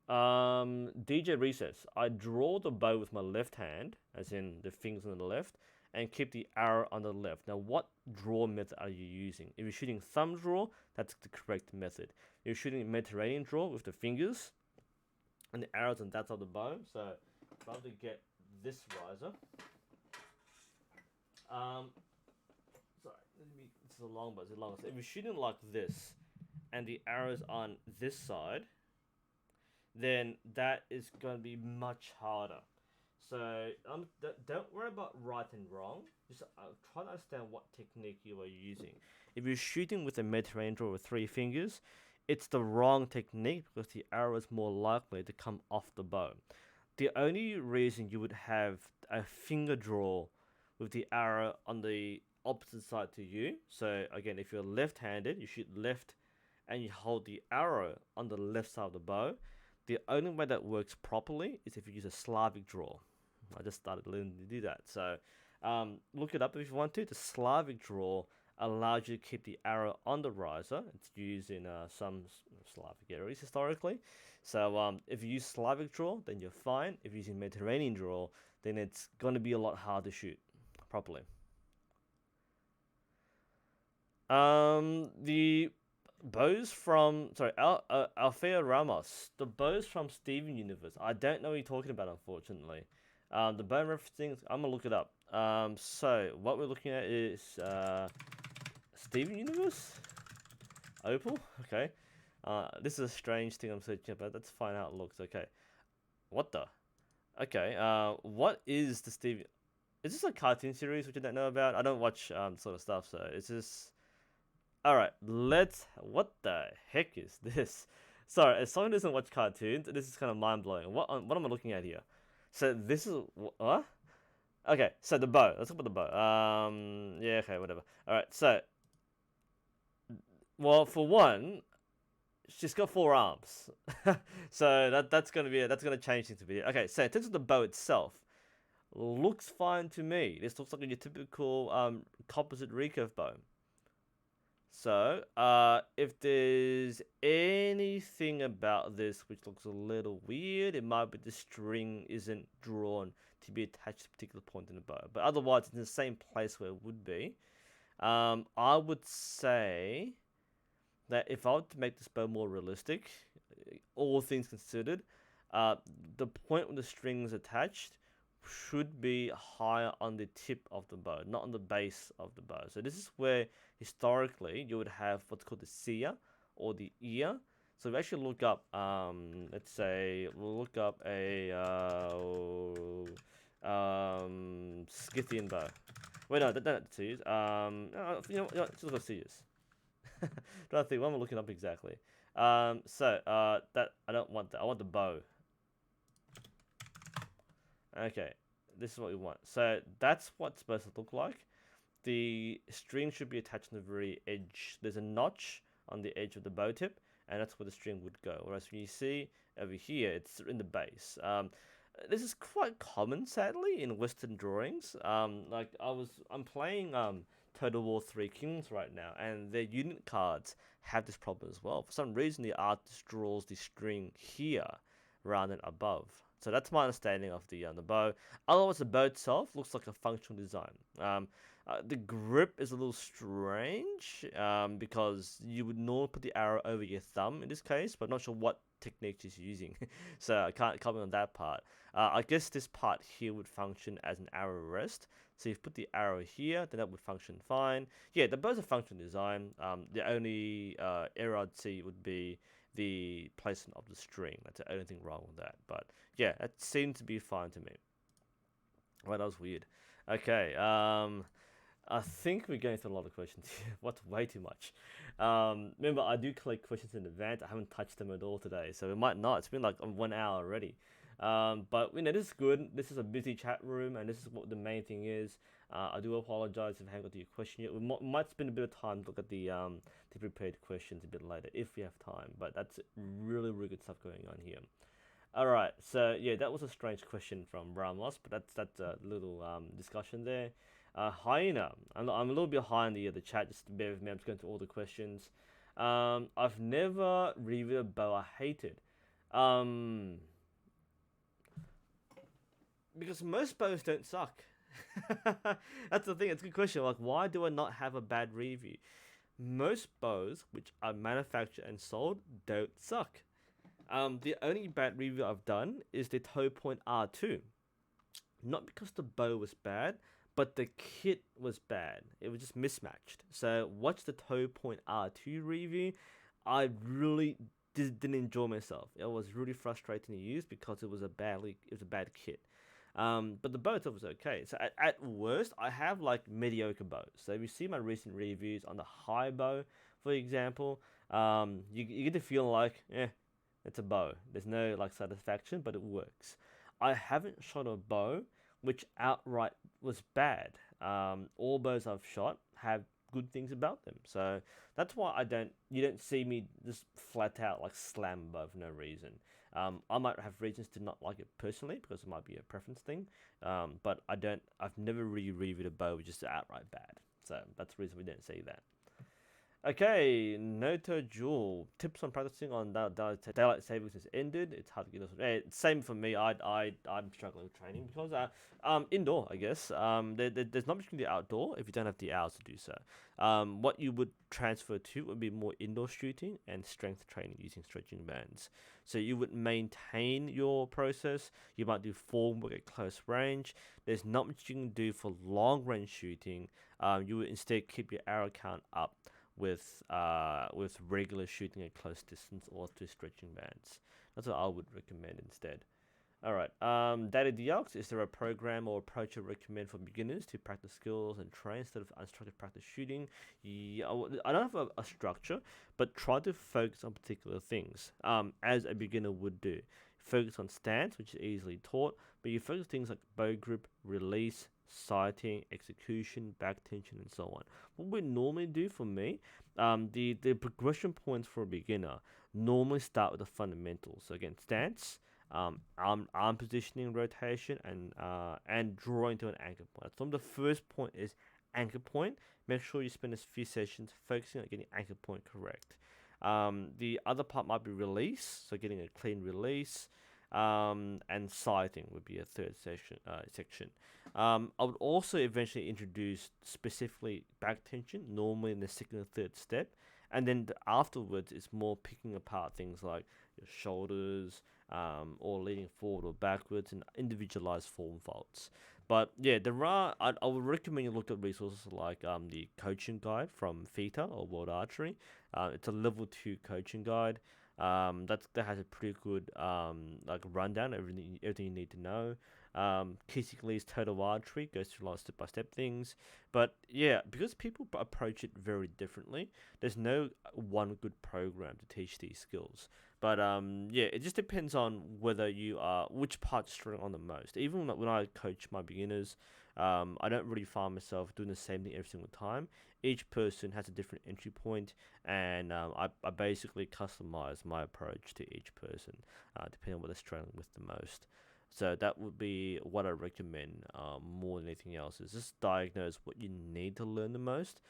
DJ Recess. I draw the bow with my left hand, as in the fingers on the left, and keep the arrow on the left. Now, what draw method are you using? If you're shooting thumb draw, that's the correct method. If you're shooting Mediterranean draw with the fingers and the arrows on that side of the bow, so if I were to get this riser, sorry, this is a long bow, it's a long. So if you're shooting like this, and the arrows on this side, then that is going to be much harder. So don't worry about right and wrong. Just try to understand what technique you are using. If you're shooting with a Mediterranean draw with 3 fingers, it's the wrong technique because the arrow is more likely to come off the bow. The only reason you would have a finger draw with the arrow on the opposite side to you, so again, if you're left-handed, you shoot left and you hold the arrow on the left side of the bow. The only way that works properly is if you use a Slavic draw. I just started learning to do that. So look it up if you want to. The Slavic draw allows you to keep the arrow on the riser. It's used in some Slavic areas historically. So if you use Slavic draw, then you're fine. If you're using Mediterranean draw, then it's going to be a lot harder to shoot properly. The bows from Alfeo Ramos. The bows from Steven Universe. I don't know what you're talking about, unfortunately. The bow referencing, I'm gonna look it up. So what we're looking at is Steven Universe Opal. Okay. This is a strange thing I'm searching about. Let's find out. It looks okay. What the? Okay. What is the Steven? Is this a cartoon series which I don't know about? I don't watch sort of stuff, so it's just. Alright, what the heck is this? Sorry, as someone who doesn't watch cartoons, this is kind of mind-blowing. What am I looking at here? So this is, what? Okay, so the bow. Let's look at the bow. Yeah, okay, whatever. Alright, so, well, for one, she's got 4 arms, so that's gonna change things a bit. Okay, so in terms of the bow itself, looks fine to me. This looks like your typical composite recurve bow. So, if there's anything about this which looks a little weird, it might be the string isn't drawn to be attached to a particular point in the bow. But otherwise, it's in the same place where it would be. I would say that if I were to make this bow more realistic, all things considered, the point where the string is attached should be higher on the tip of the bow, not on the base of the bow. So this is where historically you would have what's called the seer or the ear. So if we actually look up, let's say we'll look up a Scythian bow. Wait, no, that's seers. Just look at seers. Trying to think, what am I looking up exactly? That I don't want that. I want the bow. Okay, this is what we want. So that's what it's supposed to look like. The string should be attached on the very edge. There's a notch on the edge of the bow tip, and that's where the string would go. Whereas when you see over here, it's in the base. This is quite common, sadly, in Western drawings. Like I'm playing Total War 3 Kings right now, and their unit cards have this problem as well. For some reason, the artist draws the string here rather than above. So that's my understanding of the bow. Otherwise, the bow itself looks like a functional design. The grip is a little strange because you would normally put the arrow over your thumb in this case, but not sure what technique she's using. So I can't comment on that part. I guess this part here would function as an arrow rest. So if you put the arrow here, then that would function fine. Yeah, the bow's a functional design. The only error I'd see would be the placement of the string. That's the only thing wrong with that. But yeah, that seemed to be fine to me. Well, that was weird. Okay, I think we're going through a lot of questions here. What's way too much. Remember, I do collect questions in advance. I haven't touched them at all today, so it might not. It's been like 1 hour already. But this is good. This is a busy chat room, and this is what the main thing is. I do apologize if I haven't got to your question yet. We might spend a bit of time to look at the prepared questions a bit later if we have time. But that's really, really good stuff going on here. All right, so yeah, that was a strange question from Ramos, but that's a little discussion there. Hyena, I'm a little bit high in the chat. Just bear with me. I'm just going through all the questions. I've never reviewed a bow I hated. Because most bows don't suck. That's the thing. It's a good question. Like, why do I not have a bad review? Most bows which are manufactured and sold don't suck. The only bad review I've done is the Toe Point R2. Not because the bow was bad, but the kit was bad. It was just mismatched. So watch the Toe Point R2 review. I really didn't enjoy myself. It was really frustrating to use because it was a bad kit. But the bow itself was okay. So at worst, I have like mediocre bows. So if you see my recent reviews on the high bow, for example, you get the feel like, it's a bow. There's no like satisfaction, but it works. I haven't shot a bow which outright was bad. All bows I've shot have good things about them. So that's why you don't see me just flat out like slam a bow for no reason. I might have reasons to not like it personally because it might be a preference thing. But I've never really reviewed a bow which is outright bad. So that's the reason we don't see that. Okay, Noto Jewel. Tips on practicing on daylight savings has ended. It's hard to get those. Same for me. I'm struggling with training because indoor, I guess. There's not much you can do outdoor if you don't have the hours to do so. What you would transfer to would be more indoor shooting and strength training using stretching bands. So you would maintain your process. You might do form work at close range. There's not much you can do for long range shooting. You would instead keep your arrow count up with regular shooting at close distance or through stretching bands. That's what I would recommend instead. Alright, Data Diox, is there a program or approach you recommend for beginners to practice skills and train instead of unstructured practice shooting? Yeah, I don't have a structure, but try to focus on particular things, as a beginner would do. Focus on stance, which is easily taught, but you focus on things like bow grip, release, sighting, execution, back tension, and so on. What we normally do for me, the progression points for a beginner normally start with the fundamentals. So again, stance, arm positioning, rotation, and drawing to an anchor point. So the first point is anchor point. Make sure you spend a few sessions focusing on getting anchor point correct. The other part might be release, so getting a clean release, and sighting would be a third section. I would also eventually introduce specifically back tension, normally in the second or third step, and then afterwards it's more picking apart things like your shoulders, or leaning forward or backwards, and individualized form faults. But yeah, I would recommend you look at resources like the coaching guide from FITA or World Archery. It's a level 2 coaching guide. That has a pretty good like rundown of everything you need to know. Casey Lee's Total Archery goes through a lot of step-by-step things. But yeah, because people approach it very differently, there's no one good program to teach these skills. But yeah, it just depends on whether you are which part's strong on the most. Even when I coach my beginners, I don't really find myself doing the same thing every single time. Each person has a different entry point, and I basically customize my approach to each person, depending on what they're struggling with the most. So that would be what I recommend more than anything else, is just diagnose what you need to learn the most.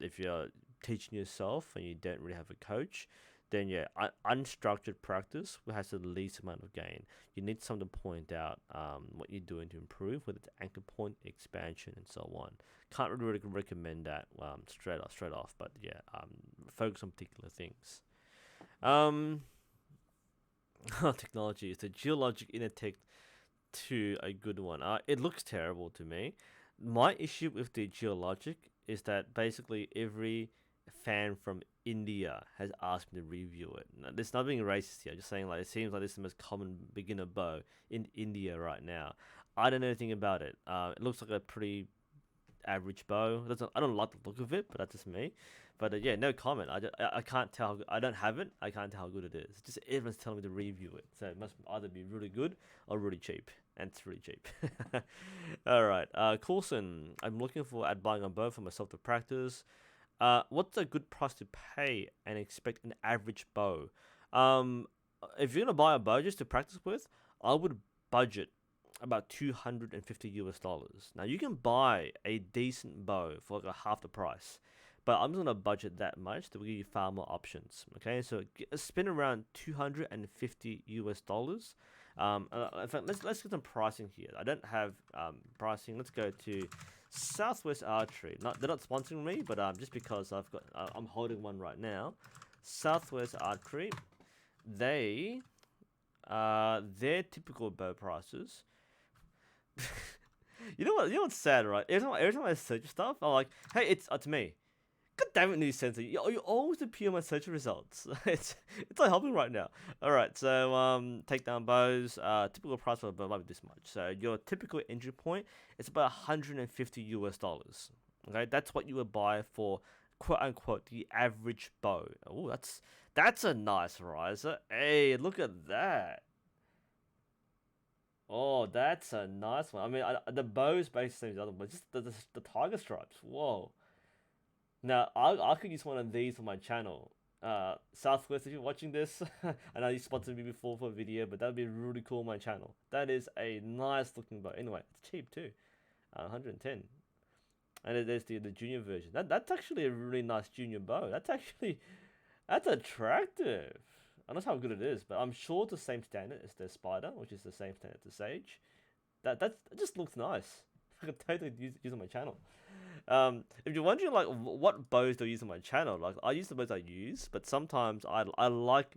If you're teaching yourself and you don't really have a coach, then yeah, unstructured practice has the least amount of gain. You need someone to point out what you're doing to improve, whether it's anchor point, expansion, and so on. Can't really recommend that straight off, but yeah, focus on particular things. Um, Technology is the geologic Intertech 2 a good one? It looks terrible to me. My issue with the geologic is that basically every fan from India has asked me to review it. Now, there's not being racist here. I'm just saying, like, it seems like this is the most common beginner bow in India right now. I don't know anything about it. It looks like a pretty average bow. I don't like the look of it, but that's just me. But yeah, no comment. I can't tell. I don't have it. I can't tell how good it is. Just everyone's telling me to review it, so it must either be really good or really cheap, and it's really cheap. All right, Coulson. I'm looking for at buying a bow for myself to practice. What's a good price to pay and expect an average bow? Um, if you're gonna buy a bow just to practice with, I would budget about $250. Now you can buy a decent bow for like a half the price, but I'm just gonna budget that much to give you far more options. Okay, so spend around $250. In fact, let's get some pricing here. I don't have pricing. Let's go to Southwest Archery. They're not sponsoring me, but just because I'm holding one right now. Southwest Archery, they their typical bow prices. You know what? You know what's sad, right? Every time I search stuff, I'm like, hey, it's me. God damn it, NUSensei. You always appear on my search results. It's not helping right now. Alright, so takedown bows, typical price for a bow might be this much. So your typical entry point is about $150. Okay, that's what you would buy for quote unquote the average bow. Oh, that's a nice riser. Hey, look at that. Oh, that's a nice one. I mean, the bow is basically the same as the other, but just the tiger stripes. Whoa. Now, I could use one of these for my channel. Southwest, if you're watching this, I know you sponsored me before for a video, but that would be really cool on my channel. That is a nice looking bow. Anyway, it's cheap too. 110. And then there's the junior version. That's actually a really nice junior bow. That's attractive. I'm not sure how good it is, but I'm sure it's the same standard as the Spider, which is the same standard as the Sage. That just looks nice. I could totally use on my channel. If you're wondering like what bows do I use on my channel, like I use the bows I use, but sometimes I like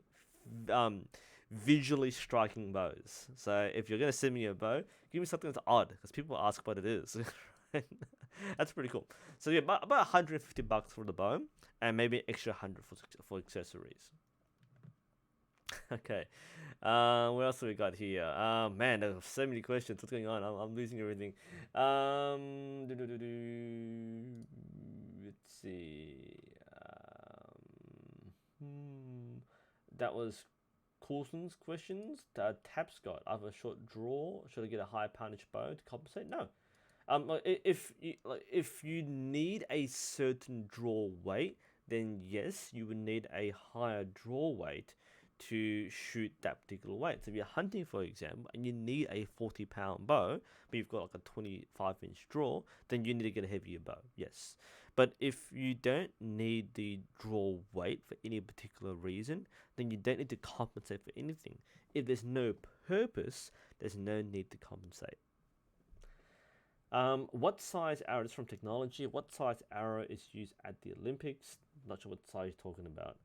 visually striking bows. So if you're gonna send me a bow, give me something that's odd, because people ask what it is. That's pretty cool. So yeah, about $150 for the bow, and maybe an extra 100 for accessories. Okay. What else have we got here? Man, there's so many questions. What's going on? I'm losing everything. Let's see. That was Coulson's questions. Tap Scott. I have a short draw. Should I get a high poundage bow to compensate? No. If you need a certain draw weight, then yes, you would need a higher draw weight to shoot that particular weight. So if you're hunting, for example, and you need a 40-pound bow, but you've got like a 25-inch draw, then you need to get a heavier bow, yes. But if you don't need the draw weight for any particular reason, then you don't need to compensate for anything. If there's no purpose, there's no need to compensate. What size arrow is from technology? What size arrow is used at the Olympics? Not sure what size you're talking about.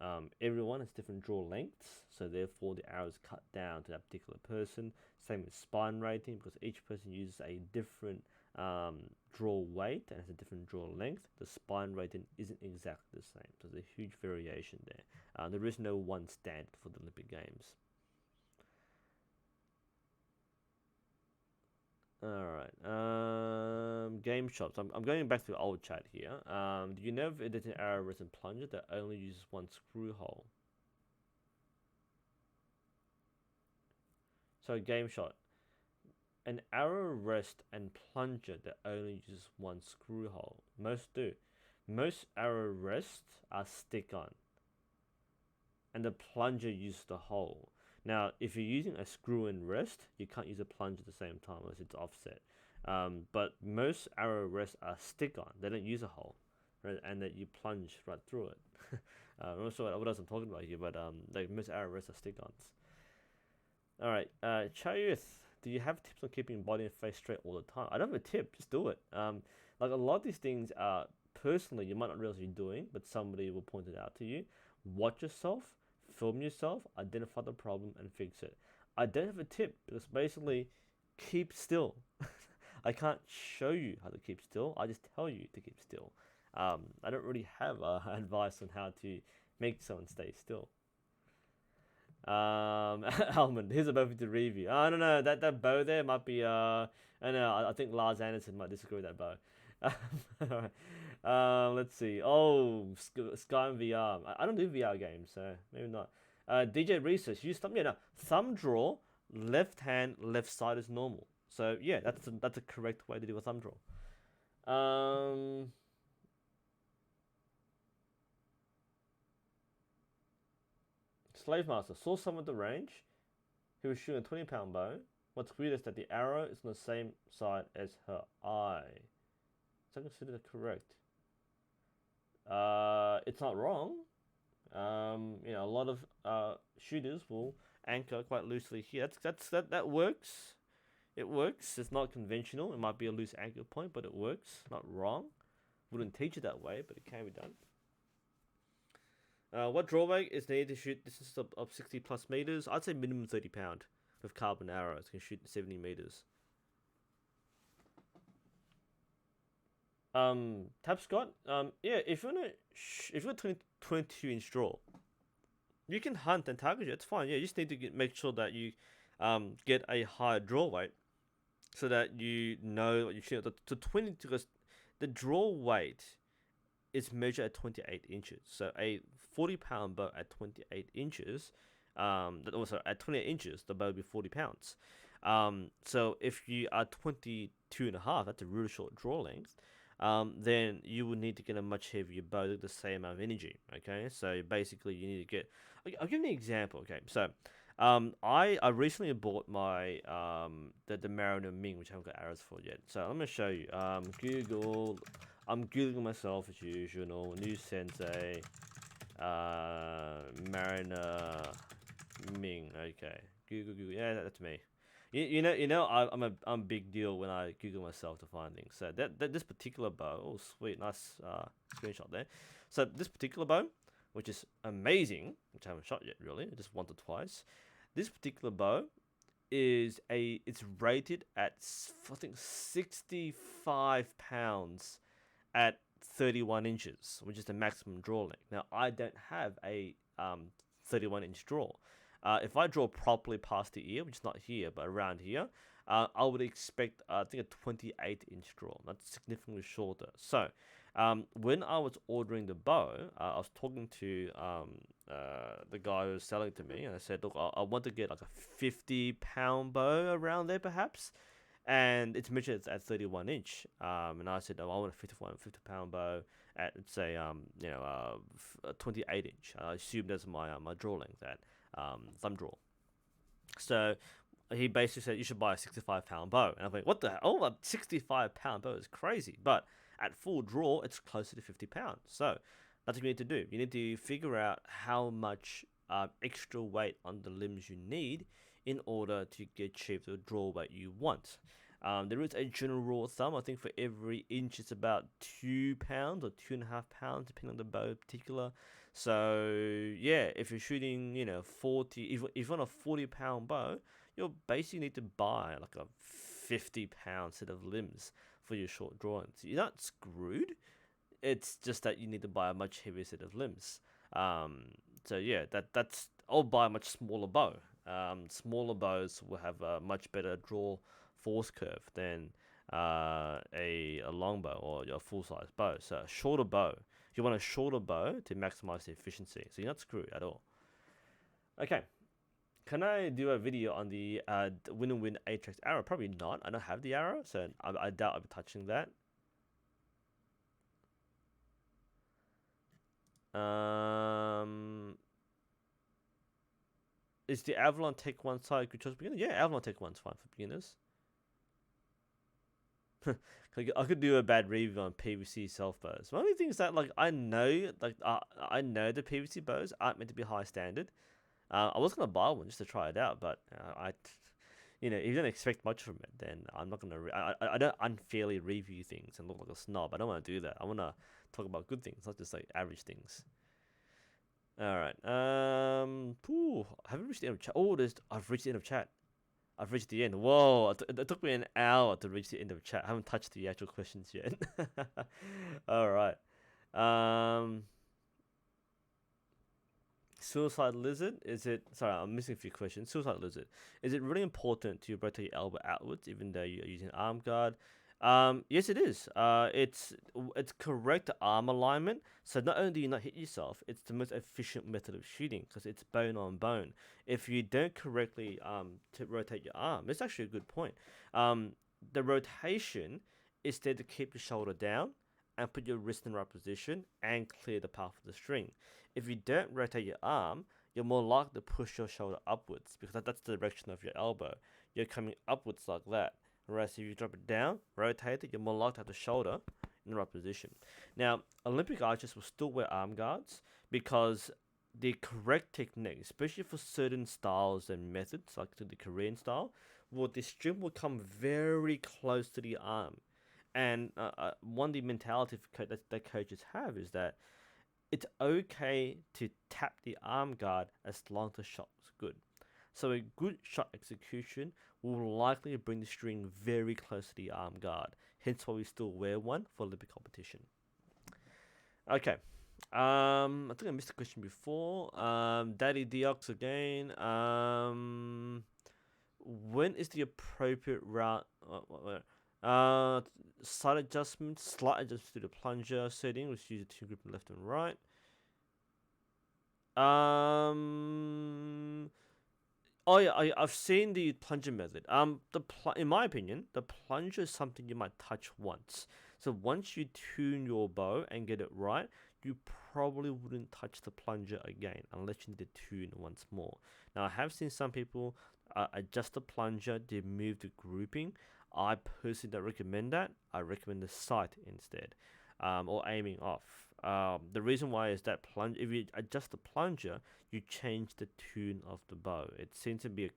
Everyone has different draw lengths, so therefore the arrow is cut down to that particular person. Same with spine rating, because each person uses a different draw weight and has a different draw length. The spine rating isn't exactly the same, so there's a huge variation there. There is no one standard for the Olympic Games. Alright, game shops. I'm going back to the old chat here. Do you know if it is an arrow rest and plunger that only uses one screw hole? So game shot. An arrow rest and plunger that only uses one screw hole. Most do. Most arrow rests are stick on. And the plunger uses the hole. Now, if you're using a screw-in rest, you can't use a plunge at the same time unless it's offset. But most arrow rests are stick-on. They don't use a hole, right? And that you plunge right through it. I'm not sure what else I'm talking about here, but like most arrow rests are stick-ons. All right, Chayuth, do you have tips on keeping body and face straight all the time? I don't have a tip. Just do it. Like a lot of these things are personally you might not realize you're doing, but somebody will point it out to you. Watch yourself. Film yourself, identify the problem, and fix it. I don't have a tip because basically, keep still. I can't show you how to keep still. I just tell you to keep still. I don't really have advice on how to make someone stay still. Almond, here's a bow to review. I don't know, that bow there might be I don't know, I think Lars Anderson might disagree with that bow. Let's see. Oh, Sky and VR. I don't do VR games, so maybe not. DJ Research. Use thumb. Yeah, no. Thumb draw. Left hand, left side is normal. So yeah, that's a correct way to do a thumb draw. Slave Master saw someone at the range who was shooting a 20-pound bow. What's weird is that the arrow is on the same side as her eye. So I consider that correct. It's not wrong. A lot of shooters will anchor quite loosely here. That works. It works. It's not conventional. It might be a loose anchor point, but it works. Not wrong. Wouldn't teach it that way, but it can be done. What drawback is needed to shoot distances of 60 plus meters? I'd say minimum 30 pound with carbon arrows can shoot 70 meters. Tab Scott, yeah, if you're 22-inch draw, you can hunt and target it. It's fine. Yeah, you just need to make sure that you get a higher draw weight so that you know what you shoot. The 20 because the draw weight is measured at 28 inches. So a 40-pound bow at 28 inches, also at 28 inches, the bow would be 40 pounds. So if you are 22.5, that's a really short draw length. Then you will need to get a much heavier bow with the same amount of energy. Okay, so basically you need to get. I'll give you an example. Okay, so I recently bought my the Mariner Ming, which I haven't got arrows for yet. So I'm gonna show you. Google. I'm googling myself as usual. NUSensei Mariner Ming. Okay, Google. Yeah, that's me. I'm a big deal when I Google myself to find things. So this particular bow, oh sweet, nice screenshot there. So this particular bow, which is amazing, which I haven't shot yet really, just once or twice. This particular bow it's rated at I think 65 pounds at 31 inches, which is the maximum draw length. Now I don't have a 31-inch draw. If I draw properly past the ear, which is not here, but around here, I would expect, I think, a 28-inch draw. That's significantly shorter. So, when I was ordering the bow, I was talking to the guy who was selling it to me, and I said, look, I want to get like a 50-pound bow around there, perhaps. And it's measured at 31 inch. And I said, oh, I want a 50-pound bow. at say 28 inch. I assume that's my draw length at thumb draw. So he basically said you should buy a 65-pound bow, and I'm like, what the hell? Oh, a 65-pound bow is crazy, but at full draw, it's closer to 50 pounds. So that's what you need to do. You need to figure out how much extra weight on the limbs you need in order to achieve the draw weight you want. There is a general rule of thumb. I think for every inch, it's about 2 pounds or 2.5 pounds, depending on the bow in particular. So yeah, if you're shooting, 40, if you want a 40-pound bow, you'll basically need to buy like a 50-pound set of limbs for your short drawings. You're not screwed. It's just that you need to buy a much heavier set of limbs. So yeah, that's I'll buy a much smaller bow. Smaller bows will have a much better draw force curve than a longbow or your full size bow. So a shorter bow. You want a shorter bow to maximize the efficiency. So you're not screwed at all. Okay. Can I do a video on the win-and-win Atrax arrow? Probably not. I don't have the arrow, so I doubt I'll be touching that. Is the Avalon Tech 1 side good choice for beginners? Yeah, Avalon Tech 1's fine for beginners. I could do a bad review on PVC self bows. The only thing is that I know the PVC bows aren't meant to be high standard. I was gonna buy one just to try it out, but if you don't expect much from it, then I'm not gonna. I don't unfairly review things and look like a snob. I don't want to do that. I want to talk about good things, not just like average things. All right. Have we reached the end of chat? Oh, I've reached the end of chat. I've reached the end. Whoa! It took me an hour to reach the end of chat. I haven't touched the actual questions yet. All right. Suicide lizard, is it? Sorry, I'm missing a few questions. Suicide lizard, is it really important to rotate your elbow outwards even though you're using arm guard? Yes, it is. It's correct arm alignment. So not only do you not hit yourself, it's the most efficient method of shooting because it's bone on bone. If you don't correctly to rotate your arm, it's actually a good point. The rotation is there to keep the shoulder down and put your wrist in the right position and clear the path of the string. If you don't rotate your arm, you're more likely to push your shoulder upwards because that's the direction of your elbow. You're coming upwards like that. Whereas if you drop it down, rotate it, you're more likely to have the shoulder in the right position. Now, Olympic archers will still wear arm guards because the correct technique, especially for certain styles and methods, like the Korean style, the string will come very close to the arm. And one of the mentality that coaches have is that it's okay to tap the arm guard as long as the shot's good. So a good shot execution will likely bring the string very close to the arm guard. Hence why we still wear one for Olympic competition. Okay. I think I missed a question before. Daddy Deox again. When is the appropriate route? Slight adjustment to the plunger setting, which uses two grip left and right. Oh yeah, I've seen the plunger method. In my opinion, the plunger is something you might touch once. So once you tune your bow and get it right, you probably wouldn't touch the plunger again unless you need to tune once more. Now I have seen some people adjust the plunger to move the grouping. I personally don't recommend that. I recommend the sight instead, or aiming off. The reason why is that if you adjust the plunger, you change the tune of the bow. It seems to be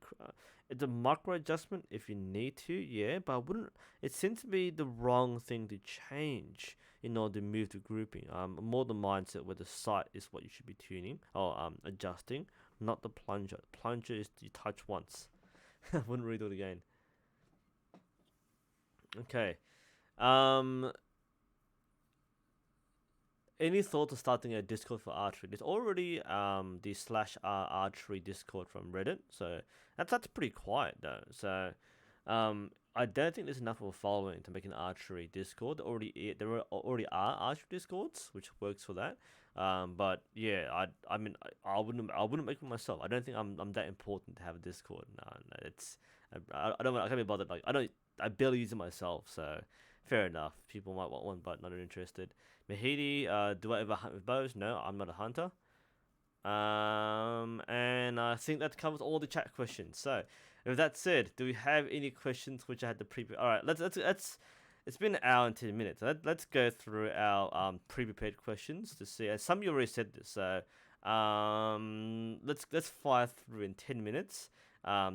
it's a micro adjustment if you need to, yeah, but I wouldn't. It seems to be the wrong thing to change in order to move the grouping. More the mindset where the sight is what you should be tuning or adjusting, not the plunger. Plunger is you touch once. I wouldn't redo it again. Okay. Any thoughts of starting a Discord for archery? There's already the /archery Discord from Reddit, so that's pretty quiet though. So I don't think there's enough of a following to make an archery Discord. There already are archery Discords, which works for that. But yeah, I mean I wouldn't make it myself. I don't think I'm that important to have a Discord. No, it's I can't be bothered. I barely use it myself, so Fair enough. People might want one, but not interested. Mahidi, do I ever hunt with bows? No, I'm not a hunter. And I think that covers all the chat questions. So, with that said, do we have any questions which I had to prepare? All right, let's. It's been an hour and 10 minutes. Let's go through our pre-prepared questions to see. And some of you already said this, so let's fire through in 10 minutes.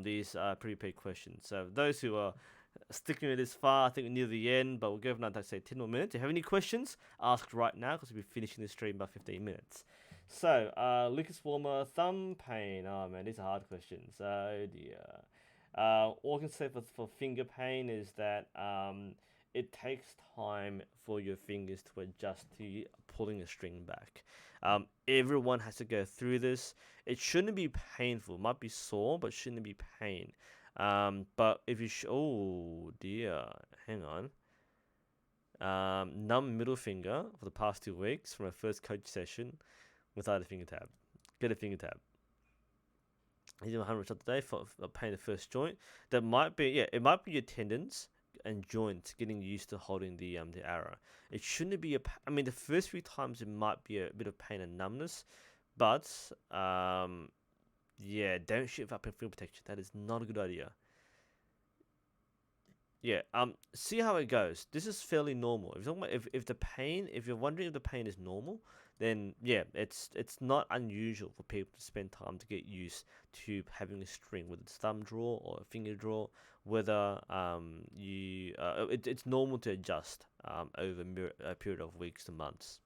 These pre-prepared questions. So those who are sticking with this far, I think we're near the end, but we'll go for another, say, 10 more minutes. If you have any questions, ask right now because we'll be finishing the stream by 15 minutes. So, Lucas Warmer, thumb pain. Oh man, these are hard questions. Oh dear. All I can say for finger pain is that it takes time for your fingers to adjust to pulling a string back. Everyone has to go through this. It shouldn't be painful. It might be sore, but shouldn't be pain. But if you oh dear, hang on. Numb middle finger for the past 2 weeks from my first coach session without a finger tab. Get a finger tab. He's doing 100 shots a day for pain the first joint. That might be it might be your tendons and joints getting used to holding the arrow. It shouldn't be I mean the first few times it might be a bit of pain and numbness, but yeah, don't shoot without finger protection. That is not a good idea. Yeah, see how it goes. This is fairly normal. If you're talking about if you're wondering if the pain is normal, then yeah, it's not unusual for people to spend time to get used to having a string, whether it's thumb draw or a finger draw, whether it's normal to adjust over a period of weeks to months.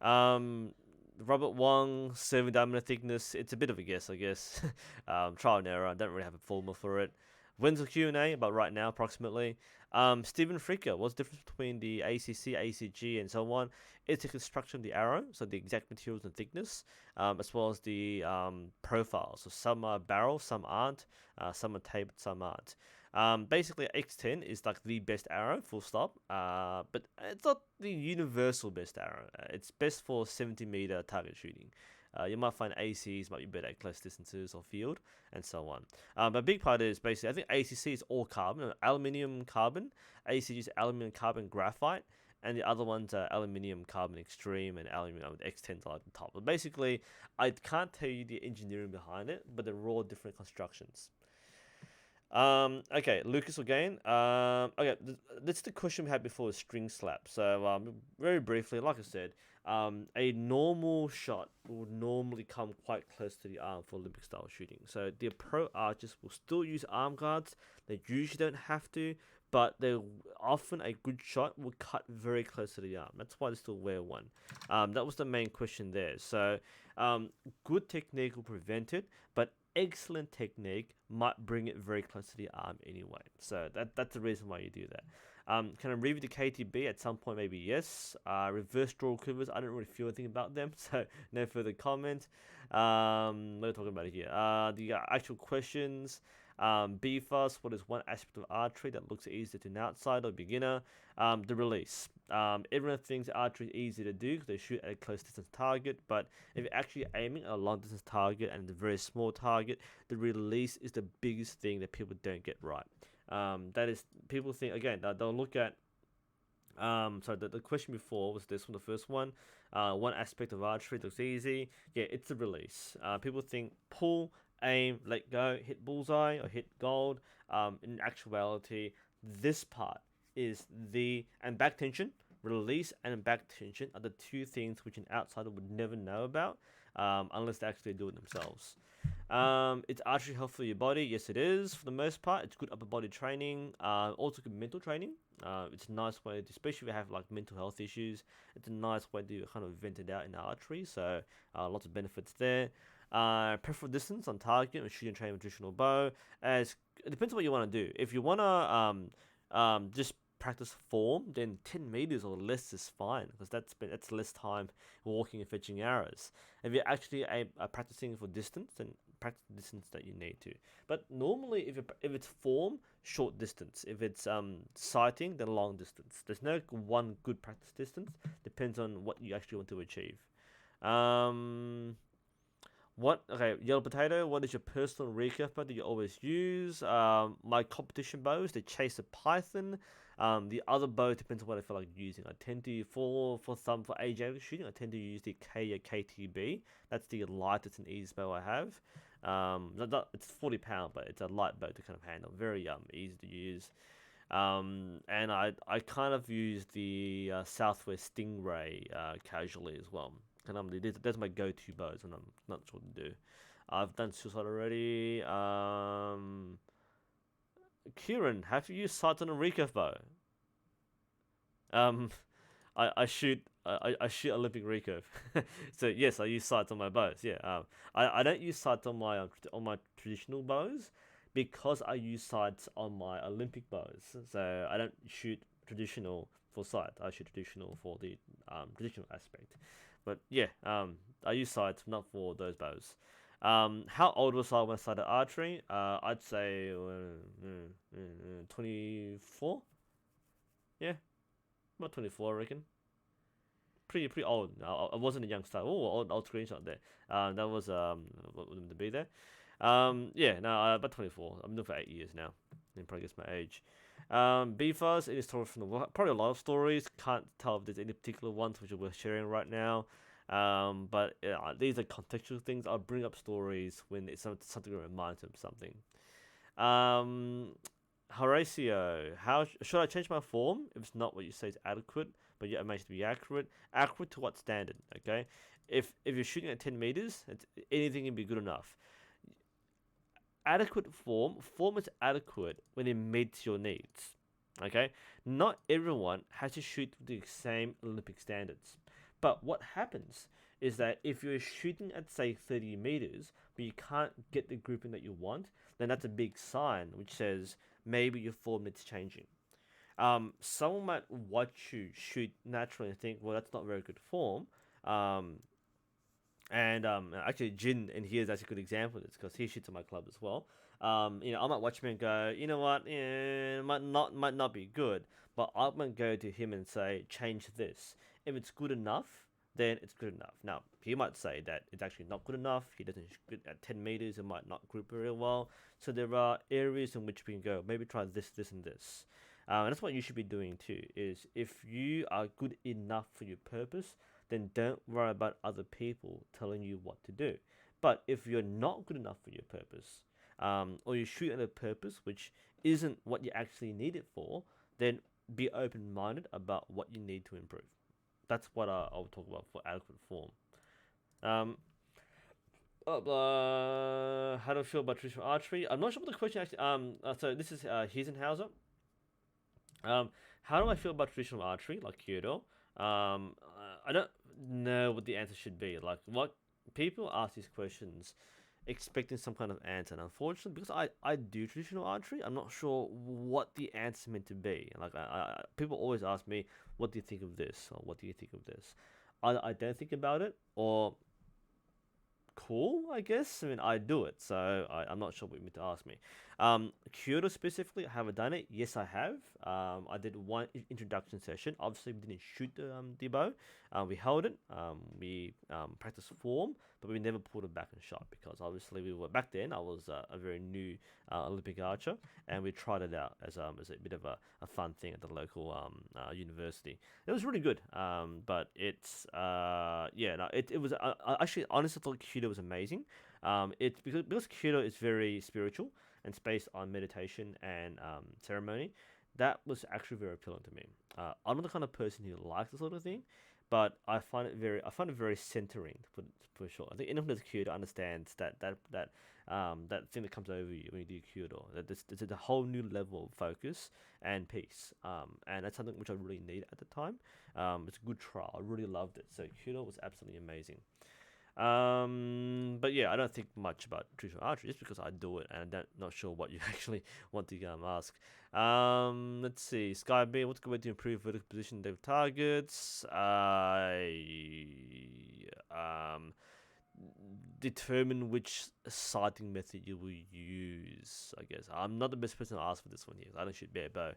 Robert Wong, 7 diameter thickness. It's a bit of a guess, I guess. Trial and error. I don't really have a formula for it. When's the Q&A? About right now, approximately. Stephen Fricker, what's the difference between the ACC, ACG, and so on? It's the construction of the arrow, so the exact materials and thickness, as well as the profile. So some are barrel, some aren't. Some are tapered, some aren't. Basically, X10 is like the best arrow, full stop. But it's not the universal best arrow. It's best for 70-meter target shooting. You might find ACs might be better at close distances or field, and so on. But a big part is basically, I think ACC is all carbon, aluminium carbon. ACG is aluminium carbon graphite, and the other ones are aluminium carbon extreme and aluminium X10 at the top. But basically, I can't tell you the engineering behind it, but they're all different constructions. Okay, Lucas again. Okay, this is the question we had before with string slap. So, very briefly, like I said, a normal shot will normally come quite close to the arm for Olympic style shooting. So the pro archers will still use arm guards. They usually don't have to, but they often a good shot will cut very close to the arm. That's why they still wear one. That was the main question there. So good technique will prevent it, but excellent technique might bring it very close to the arm anyway. So that's the reason why you do that. Can I review the KTB at some point? Maybe yes. Reverse draw quivers. I don't really feel anything about them, so no further comment. What are we talking about here? The actual questions. BFAS, what is one aspect of archery that looks easier to an outsider or beginner? The release. Everyone thinks archery is easy to do because they shoot at a close distance target, but if you're actually aiming at a long distance target and a very small target, the release is the biggest thing that people don't get right. That is, people think, again, they'll look at, so the question before was this one, the first one. One aspect of archery looks easy. Yeah, it's the release. People think pull, aim, let go, hit bullseye or hit gold. In actuality, this part is and back tension, release and back tension are the two things which an outsider would never know about unless they actually do it themselves. It's archery health for your body. Yes, it is. For the most part, it's good upper body training. Also good mental training. It's a nice way to, especially if you have like mental health issues, it's a nice way to kind of vent it out in archery. So lots of benefits there. Preferable distance on target and shooting training with traditional bow. As it depends on what you want to do. If you want to just practice form, then 10 meters or less is fine because that's less time walking and fetching arrows. If you're actually practicing for distance, then practice the distance that you need to. But normally, if it's form, short distance. If it's sighting, then long distance. There's no one good practice distance. Depends on what you actually want to achieve. What? Okay, yellow potato. What is your personal recurve bow that you always use? My competition bows. They chase a python. The other bow depends on what I feel like using. I tend to for AJ shooting. I tend to use the K KTB. That's the lightest and easiest bow I have. It's 40 pound, but it's a light bow to kind of handle. Very easy to use. And I kind of use the Southwest Stingray casually as well. And that's my go-to bows when I'm not sure what to do. I've done suicide already. Kieran, have you used sights on a recurve bow? Um, I shoot I shoot Olympic recurve, so yes, I use sights on my bows. Yeah, I don't use sights on my traditional bows because I use sights on my Olympic bows. So I don't shoot traditional for sight. I shoot traditional for the traditional aspect. But yeah, I use sights not for those bows. How old was I when I started archery? I'd say 24. Yeah, about 24, I reckon. Pretty old. I wasn't a youngster. Oh, old screenshot there. That was what would to be there. Yeah, no, about 24. I'm doing for 8 years now. And probably guess my age. BFAS, any stories from the world? Probably a lot of stories. Can't tell if there's any particular ones which are worth sharing right now. But these are contextual things. I'll bring up stories when it's something that reminds them of something. Um, Horatio, how should I change my form if it's not what you say is adequate, but yet it makes it to be accurate? Accurate to what standard? Okay, if you're shooting at 10 meters, anything can be good enough. Adequate form is adequate when it meets your needs. Okay, not everyone has to shoot the same Olympic standards, but what happens is that if you're shooting at say 30 meters, but you can't get the grouping that you want, then that's a big sign which says maybe your form needs changing. Someone might watch you shoot naturally and think, well, that's not very good form. Um, and actually, Jin and he is actually a good example of this because he shoots at my club as well. I might watch him and go, you know what, yeah, might not be good, but I might go to him and say, change this. If it's good enough, then it's good enough. Now he might say that it's actually not good enough. He doesn't shoot at 10 meters. It might not group very well. So there are areas in which we can go. Maybe try this, and this. And that's what you should be doing too. Is if you are good enough for your purpose, then don't worry about other people telling you what to do. But if you're not good enough for your purpose, or you shoot at a purpose which isn't what you actually need it for, then be open minded about what you need to improve. That's what I'll talk about for adequate form. Um, how do I feel about traditional archery? I'm not sure what the question actually. So this is Hiesenhauser. Um, how do I feel about traditional archery, like Kyoto? I don't know what the answer should be. Like, what people ask these questions expecting some kind of answer. And unfortunately, because I do traditional archery, I'm not sure what the answer is meant to be. Like, people always ask me, what do you think of this? Or what do you think of this? I don't think about it, or cool, I guess. I mean, I do it, so I'm not sure what you meant to ask me. Kyoto specifically, I haven't done it. Yes, I have. I did one introduction session. Obviously, we didn't shoot the bow. We held it. We practiced form, but we never pulled it back and shot because obviously we were back then. I was a very new Olympic archer, and we tried it out as a bit of a fun thing at the local university. It was really good. But it's yeah, no, it was I actually honestly thought Kyoto was amazing. It's because Kyoto is very spiritual and it's based on meditation and ceremony. That was actually very appealing to me. I'm not the kind of person who likes this sort of thing, but I find it very centering for sure. I think anyone who does Kyoto understands that thing that comes over you when you do Kyoto. That there's a whole new level of focus and peace. And that's something which I really need at the time. It's a good trial. I really loved it. So Kyoto was absolutely amazing. But yeah, I don't think much about traditional archery just because I do it and I'm not sure what you actually want to ask. Let's see. Sky B, what's a good way to improve vertical position of targets? determine which sighting method you will use. I guess I'm not the best person to ask for this one here. I don't shoot bear bow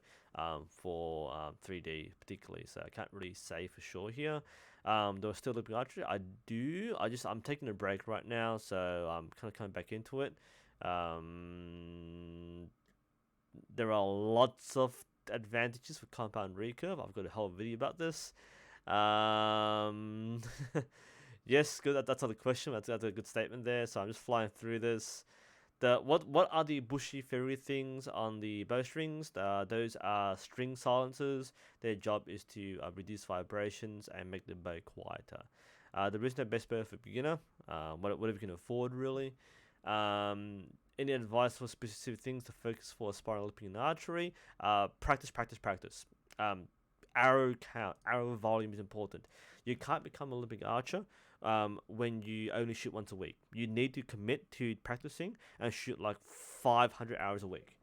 for 3D particularly, so I can't really say for sure here. Do I still look at archery? I do. I'm taking a break right now, so I'm kind of coming back into it. There are lots of advantages for compound recurve. I've got a whole video about this. Yes, good. That's not a question. That's a good statement there. So I'm just flying through this. What are the bushy fairy things on the bowstrings? Those are string silencers. Their job is to reduce vibrations and make the bow quieter. There is no best bow for beginner. Whatever you can afford, really. Any advice for specific things to focus for aspiring Olympic in archery? Practice, practice, practice. Arrow count, arrow volume is important. You can't become an Olympic archer when you only shoot once a week. You need to commit to practicing and shoot like 500 hours a week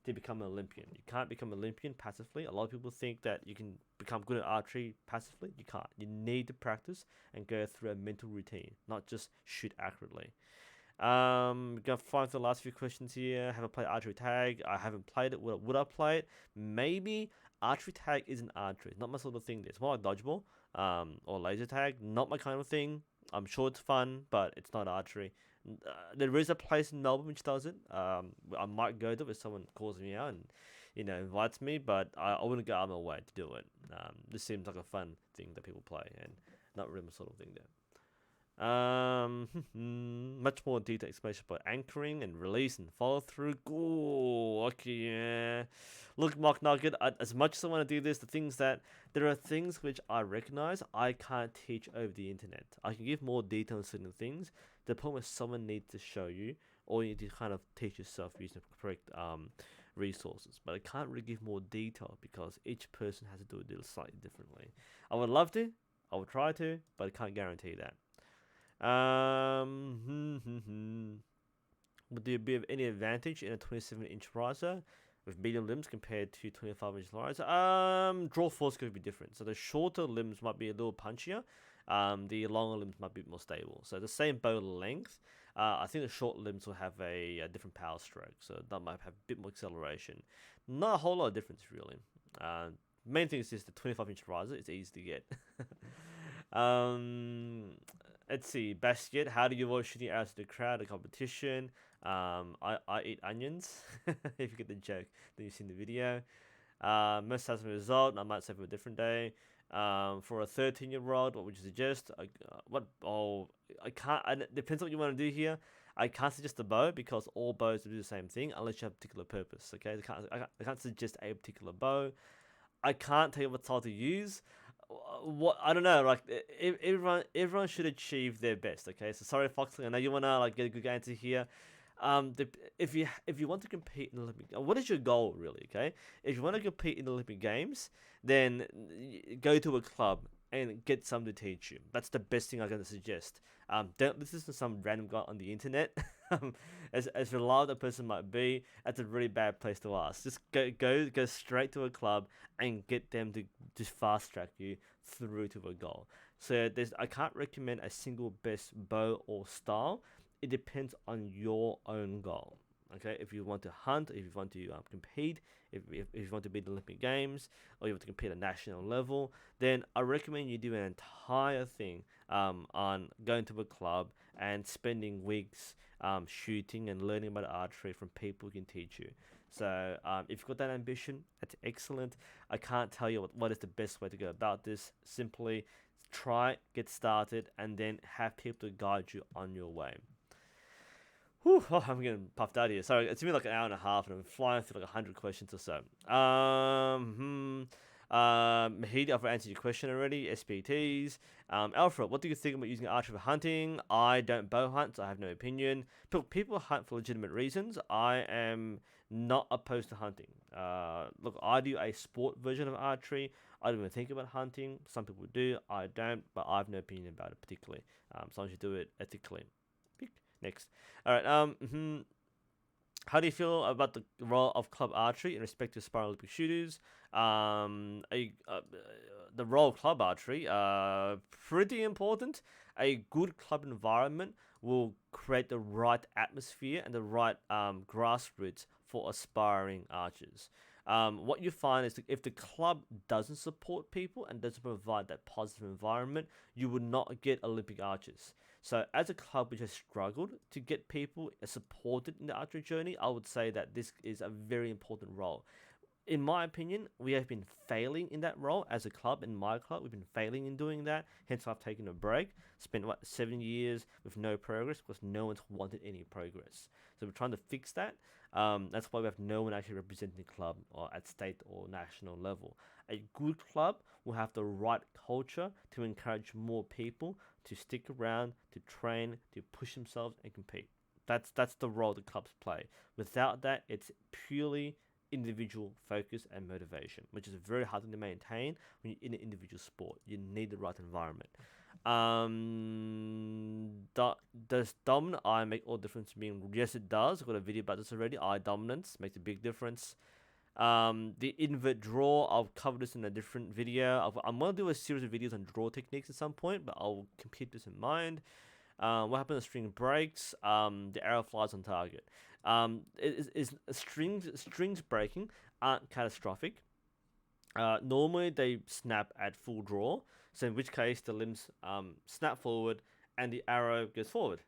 to become an Olympian. You can't become an Olympian passively. A lot of people think that you can become good at archery passively. You can't. You need to practice and go through a mental routine, not just shoot accurately. We're gonna find the last few questions here. Have I played archery tag? I haven't played it. Would I play it? Maybe. Archery tag isn't archery. It's not my sort of thing. It's more like dodgeball, or laser tag. Not my kind of thing. I'm sure it's fun, but it's not archery. There is a place in Melbourne which does it. I might go to it if someone calls me out and invites me, but I wouldn't go out of my way to do it. This seems like a fun thing that people play, and not really my sort of thing there. Much more detailed explanation about anchoring and release and follow through. Ooh, okay, yeah. Look, Mark Nugget, as much as I want to do this, there are things which I recognize I can't teach over the internet. I can give more detail on certain things. The point where someone needs to show you, or you need to kind of teach yourself using the correct resources. But I can't really give more detail because each person has to do it slightly differently. I would love to, I would try to, but I can't guarantee that. Would there be of any advantage in a 27-inch riser with medium limbs compared to 25-inch riser? Draw force could be different. So the shorter limbs might be a little punchier. The longer limbs might be more stable. So the same bow length. I think the short limbs will have a different power stroke, so that might have a bit more acceleration. Not a whole lot of difference really. Main thing is just the 25-inch riser. It's easy to get. Let's see, Basket. How do you avoid shooting arrows to the crowd at competition? I eat onions. If you get the joke, then you've seen the video. Most satisfying result. I might say for a different day. For a 13-year-old, what would you suggest? I can't. Depends on what you want to do here. I can't suggest a bow because all bows do the same thing unless you have a particular purpose. Okay, I can't suggest a particular bow. I can't tell you what style to use. What I don't know, like everyone should achieve their best. Okay, so sorry, Foxley, I know you wanna get a good answer here. If you want to compete in the Olympic, what is your goal really? Okay, if you want to compete in the Olympic Games, then go to a club and get someone to teach you. That's the best thing I'm gonna suggest. Don't listen to some random guy on the internet. As reliable that person might be, that's a really bad place to ask. Just go straight to a club and get them to just fast track you through to a goal. So I can't recommend a single best bow or style. It depends on your own goal. Okay, if you want to hunt, if you want to compete, if you want to be in the Olympic Games, or you want to compete at national level, then I recommend you do an entire thing on going to a club and spending weeks shooting and learning about archery from people who can teach you. So if you've got that ambition, that's excellent. I can't tell you what is the best way to go about this. Simply try, get started, and then have people to guide you on your way. Whew, oh, I'm getting puffed out here. Sorry, it's been like an hour and a half, and I'm flying through like 100 questions or so. Mahidi, I've answered your question already. SPTs. Alfred, what do you think about using archery for hunting? I don't bow hunt, so I have no opinion. People hunt for legitimate reasons. I am not opposed to hunting. Look, I do a sport version of archery. I don't even think about hunting. Some people do. I don't, but I have no opinion about it particularly. As long as you do it ethically. Next. All right. How do you feel about the role of club archery in respect to aspiring Olympic shooters? The role of club archery, pretty important. A good club environment will create the right atmosphere and the right grassroots for aspiring archers. What you find is that if the club doesn't support people and doesn't provide that positive environment, you will not get Olympic archers. So, as a club which has struggled to get people supported in the archery journey, I would say that this is a very important role. In my opinion, we have been failing in that role as a club. In my club, we've been failing in doing that. Hence, I've taken a break. Spent 7 years with no progress because no one's wanted any progress. So we're trying to fix that. That's why we have no one actually representing the club or at state or national level. A good club will have the right culture to encourage more people to stick around, to train, to push themselves and compete. That's the role the clubs play. Without that, it's purely individual focus and motivation, which is very hard to maintain when you're in an individual sport. You need the right environment. Does dominant eye make all difference to me? Yes, it does. I've got a video about this already. Eye dominance makes a big difference. The invert draw, I'll cover this in a different video. I'm going to do a series of videos on draw techniques at some point, but I'll keep this in mind. What happens when string breaks? The arrow flies on target. Strings breaking aren't catastrophic. Normally they snap at full draw, so in which case the limbs snap forward and the arrow goes forward.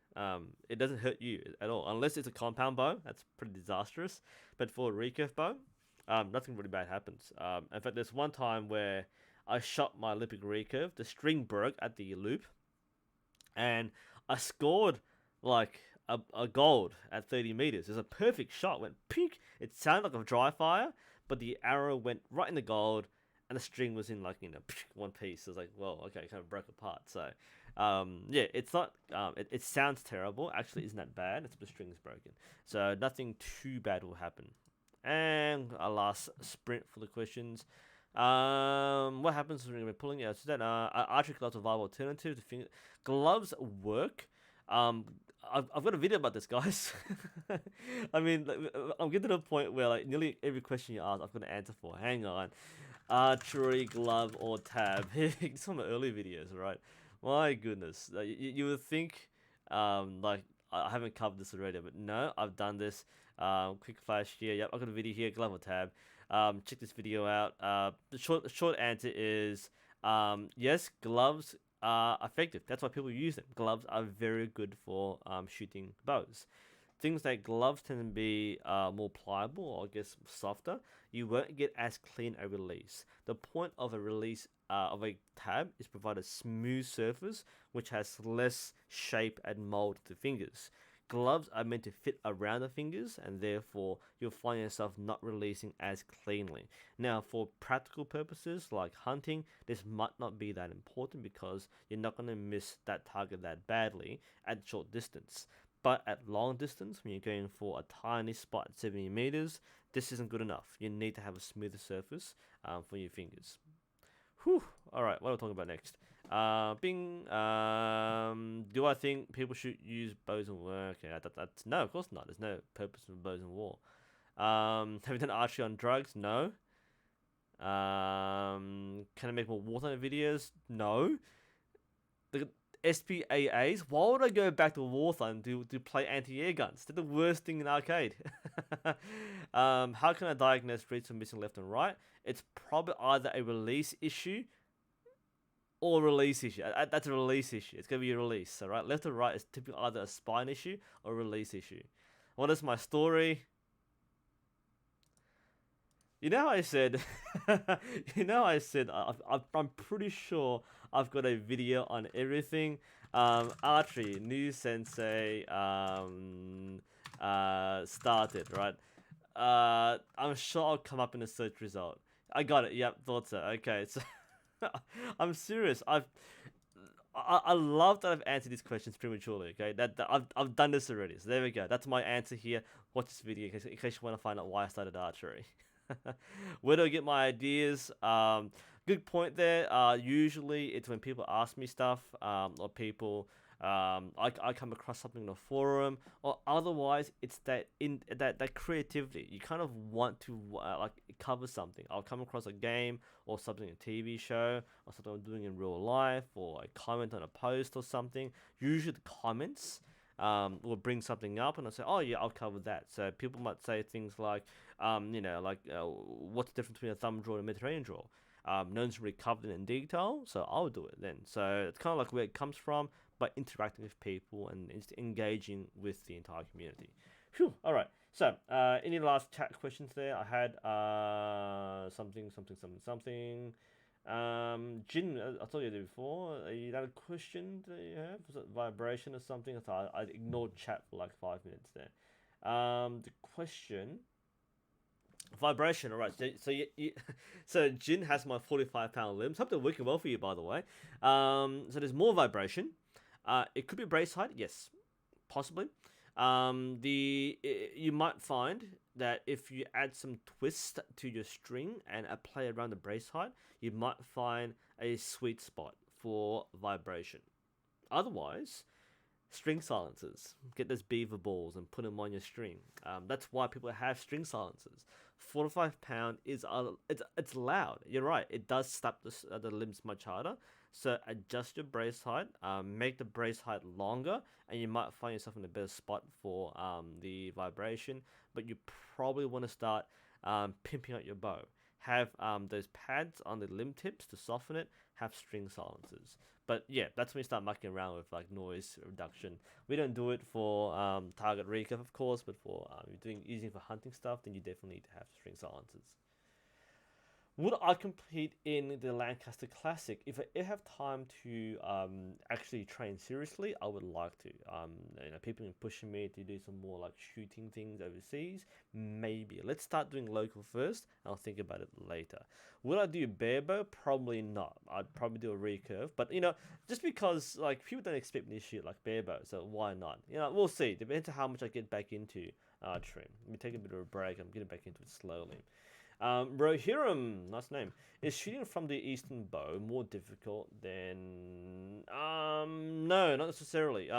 It doesn't hurt you at all, unless it's a compound bow. That's pretty disastrous. But for a recurve bow, nothing really bad happens. In fact, there's one time where I shot my Olympic recurve, the string broke at the loop, and I scored like a gold at 30 meters. It was a perfect shot. Went pink. It sounded like a dry fire, but the arrow went right in the gold, and the string was in like one piece. I was like, well, okay, it kind of broke apart. So, yeah, it's not. It sounds terrible. Actually, isn't that bad? It's the string's broken, so nothing too bad will happen. And a last sprint for the questions. What happens when we're pulling out? So that archery gloves are a viable alternative to finger gloves work. I've got a video about this, guys. I mean, I'm getting to the point where like nearly every question you ask, I've got an answer for. Hang on, archery glove or tab? It's from my early videos, right? My goodness, you would think, like I haven't covered this already, but no, I've done this. Quick flash here. Yep, I've got a video here. Glove or tab? Check this video out. The short answer is yes, gloves are effective. That's why people use them. Gloves are very good for shooting bows. Things like gloves tend to be more pliable, or I guess softer. You won't get as clean a release. The point of a release of a tab is provide a smooth surface which has less shape and mold to the fingers. Gloves are meant to fit around the fingers, and therefore you'll find yourself not releasing as cleanly. Now, for practical purposes like hunting, this might not be that important because you're not going to miss that target that badly at short distance. But at long distance, when you're going for a tiny spot at 70 meters, this isn't good enough. You need to have a smoother surface for your fingers. Whew. Alright, what are we talking about next? Do I think people should use bows in war? Okay, no, of course not. There's no purpose for bows in war. Have you done archery on drugs? No. Can I make more wartime videos? No. The SPAAs? Why would I go back to wartime to play anti-air guns? They're the worst thing in arcade. How can I diagnose reads from missing left and right? It's probably either a release issue or release issue. That's a release issue. It's going to be a release, alright? Left or right is typically either a spine issue or a release issue. What is my story? You know how I said, I'm pretty sure I've got a video on everything. Archery, NUSensei, started, right? I'm sure I'll come up in a search result. I got it. Yep, thought so. Okay, so I'm serious. I love that I've answered these questions prematurely. Okay, I've done this already. So there we go. That's my answer here. Watch this video in case you want to find out why I started archery. Where do I get my ideas? Good point there. Usually it's when people ask me stuff, or people I come across something in a forum, or otherwise it's that creativity. You kind of want to like cover something. I'll come across a game or something, a TV show or something I'm doing in real life, or I comment on a post or something. Usually the comments will bring something up, and I say, oh yeah, I'll cover that. So people might say things like, what's the difference between a thumb draw and a Mediterranean draw? No one's really covered it in detail, so I'll do it then. So it's kind of like where it comes from, by interacting with people and engaging with the entire community. Phew, all right. So, any last chat questions there? I had something. Jin, I told you that before. You had a question that you have? Was it vibration or something? I thought I ignored chat for like 5 minutes there. The question. Vibration, all right. So Jin has my 45-pound limbs. Hope they're working well for you, by the way. So there's more vibration. It could be brace height, yes, possibly. You might find that if you add some twist to your string and play around the brace height, you might find a sweet spot for vibration. Otherwise, string silencers. Get those beaver balls and put them on your string. That's why people have string silencers. 45-pound is it's loud. You're right. It does slap the limbs much harder. So adjust your brace height. Make the brace height longer, and you might find yourself in a better spot for the vibration. But you probably want to start pimping out your bow. Have those pads on the limb tips to soften it. Have string silencers. But yeah, that's when you start mucking around with like noise reduction. We don't do it for target recurve, of course, but for using for hunting stuff, then you definitely need to have string silencers. Would I compete in the Lancaster Classic? If I have time to actually train seriously, I would like to. People have been pushing me to do some more like shooting things overseas. Maybe. Let's start doing local first, and I'll think about it later. Would I do barebow? Probably not. I'd probably do a recurve. But, just because like people don't expect me to shoot like barebow, so why not? We'll see. Depends on how much I get back into archery. Let me take a bit of a break. I'm getting back into it slowly. Rohirrim, nice name. Is shooting from the eastern bow more difficult than... no, not necessarily.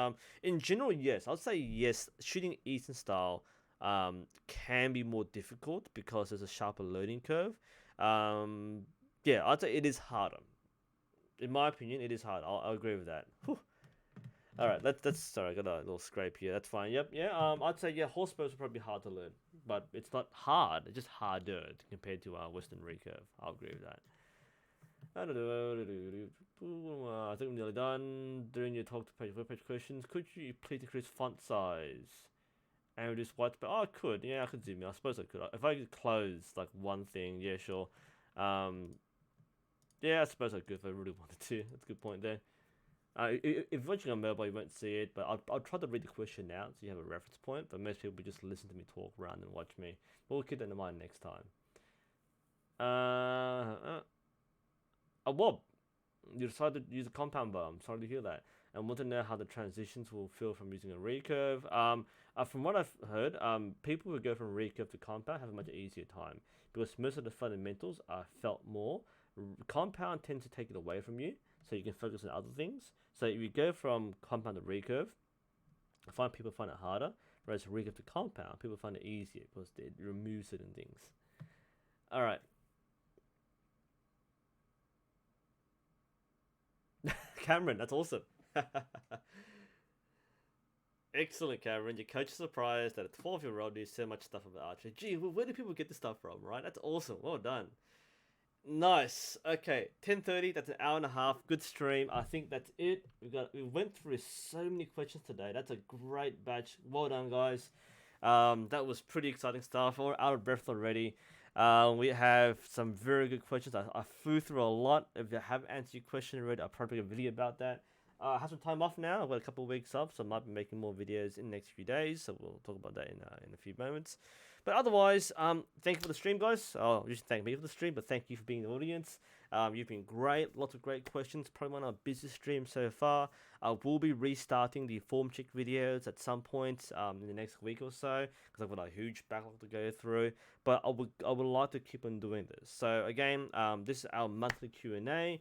In general, yes. I'd say yes, shooting eastern style can be more difficult because there's a sharper learning curve. Yeah, I'd say it is harder. In my opinion, it is hard. I'll agree with that. Whew. All right, that's sorry, I got a little scrape here. That's fine. Yep, yeah. I'd say yeah, horse bows are probably hard to learn, but it's not hard. It's just harder compared to Western recurve. I'll agree with that. I think we're nearly done. During your talk to webpage questions, could you please decrease font size and reduce white space? Oh, I could. Yeah, I could zoom in. I suppose I could. If I could close like one thing, yeah, sure. Yeah, I suppose I could if I really wanted to. That's a good point there. If watching on mobile, you won't see it, but I'll try to read the question out so you have a reference point. But most people just listen to me talk rather than watch me. But we'll keep that in mind next time. A wob. You decided to use a compound bow. I'm sorry to hear that. And want to know how the transitions will feel from using a recurve. From what I've heard, people who go from recurve to compound have a much easier time because most of the fundamentals are felt more. Compound tends to take it away from you, so you can focus on other things. So if you go from compound to recurve, I find people find it harder, whereas recurve to compound, people find it easier because it removes certain things. All right. Cameron, that's awesome. Excellent, Cameron. Your coach is surprised that a 12-year-old knows so much stuff about archery. Gee, well, where do people get this stuff from, right? That's awesome. Well done. Nice. Okay, 10:30. That's an hour and a half. Good stream. I think that's it. We went through so many questions today. That's a great batch. Well done, guys. That was pretty exciting stuff. We're out of breath already. We have some very good questions. I flew through a lot. If I haven't answered your question already, I'll probably make a video about that. I have some time off now. I've got a couple of weeks off, so I might be making more videos in the next few days. So we'll talk about that in a few moments. But otherwise, thank you for the stream, guys. Oh, just thank me for the stream, but thank you for being the audience. You've been great, lots of great questions. Probably one of our busiest streams so far. I will be restarting the form check videos at some point in the next week or so because I've got a huge backlog to go through. But I would like to keep on doing this. So again, this is our monthly Q&A.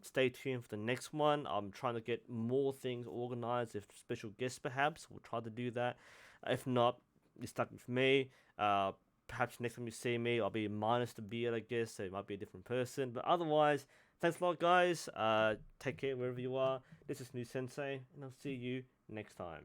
Stay tuned for the next one. I'm trying to get more things organized. If special guests, perhaps we'll try to do that. If not, you're stuck with me. Perhaps next time you see me, I'll be minus the beard, I guess, so it might be a different person. But otherwise, thanks a lot, guys. Take care wherever you are. This is NUSensei, and I'll see you next time.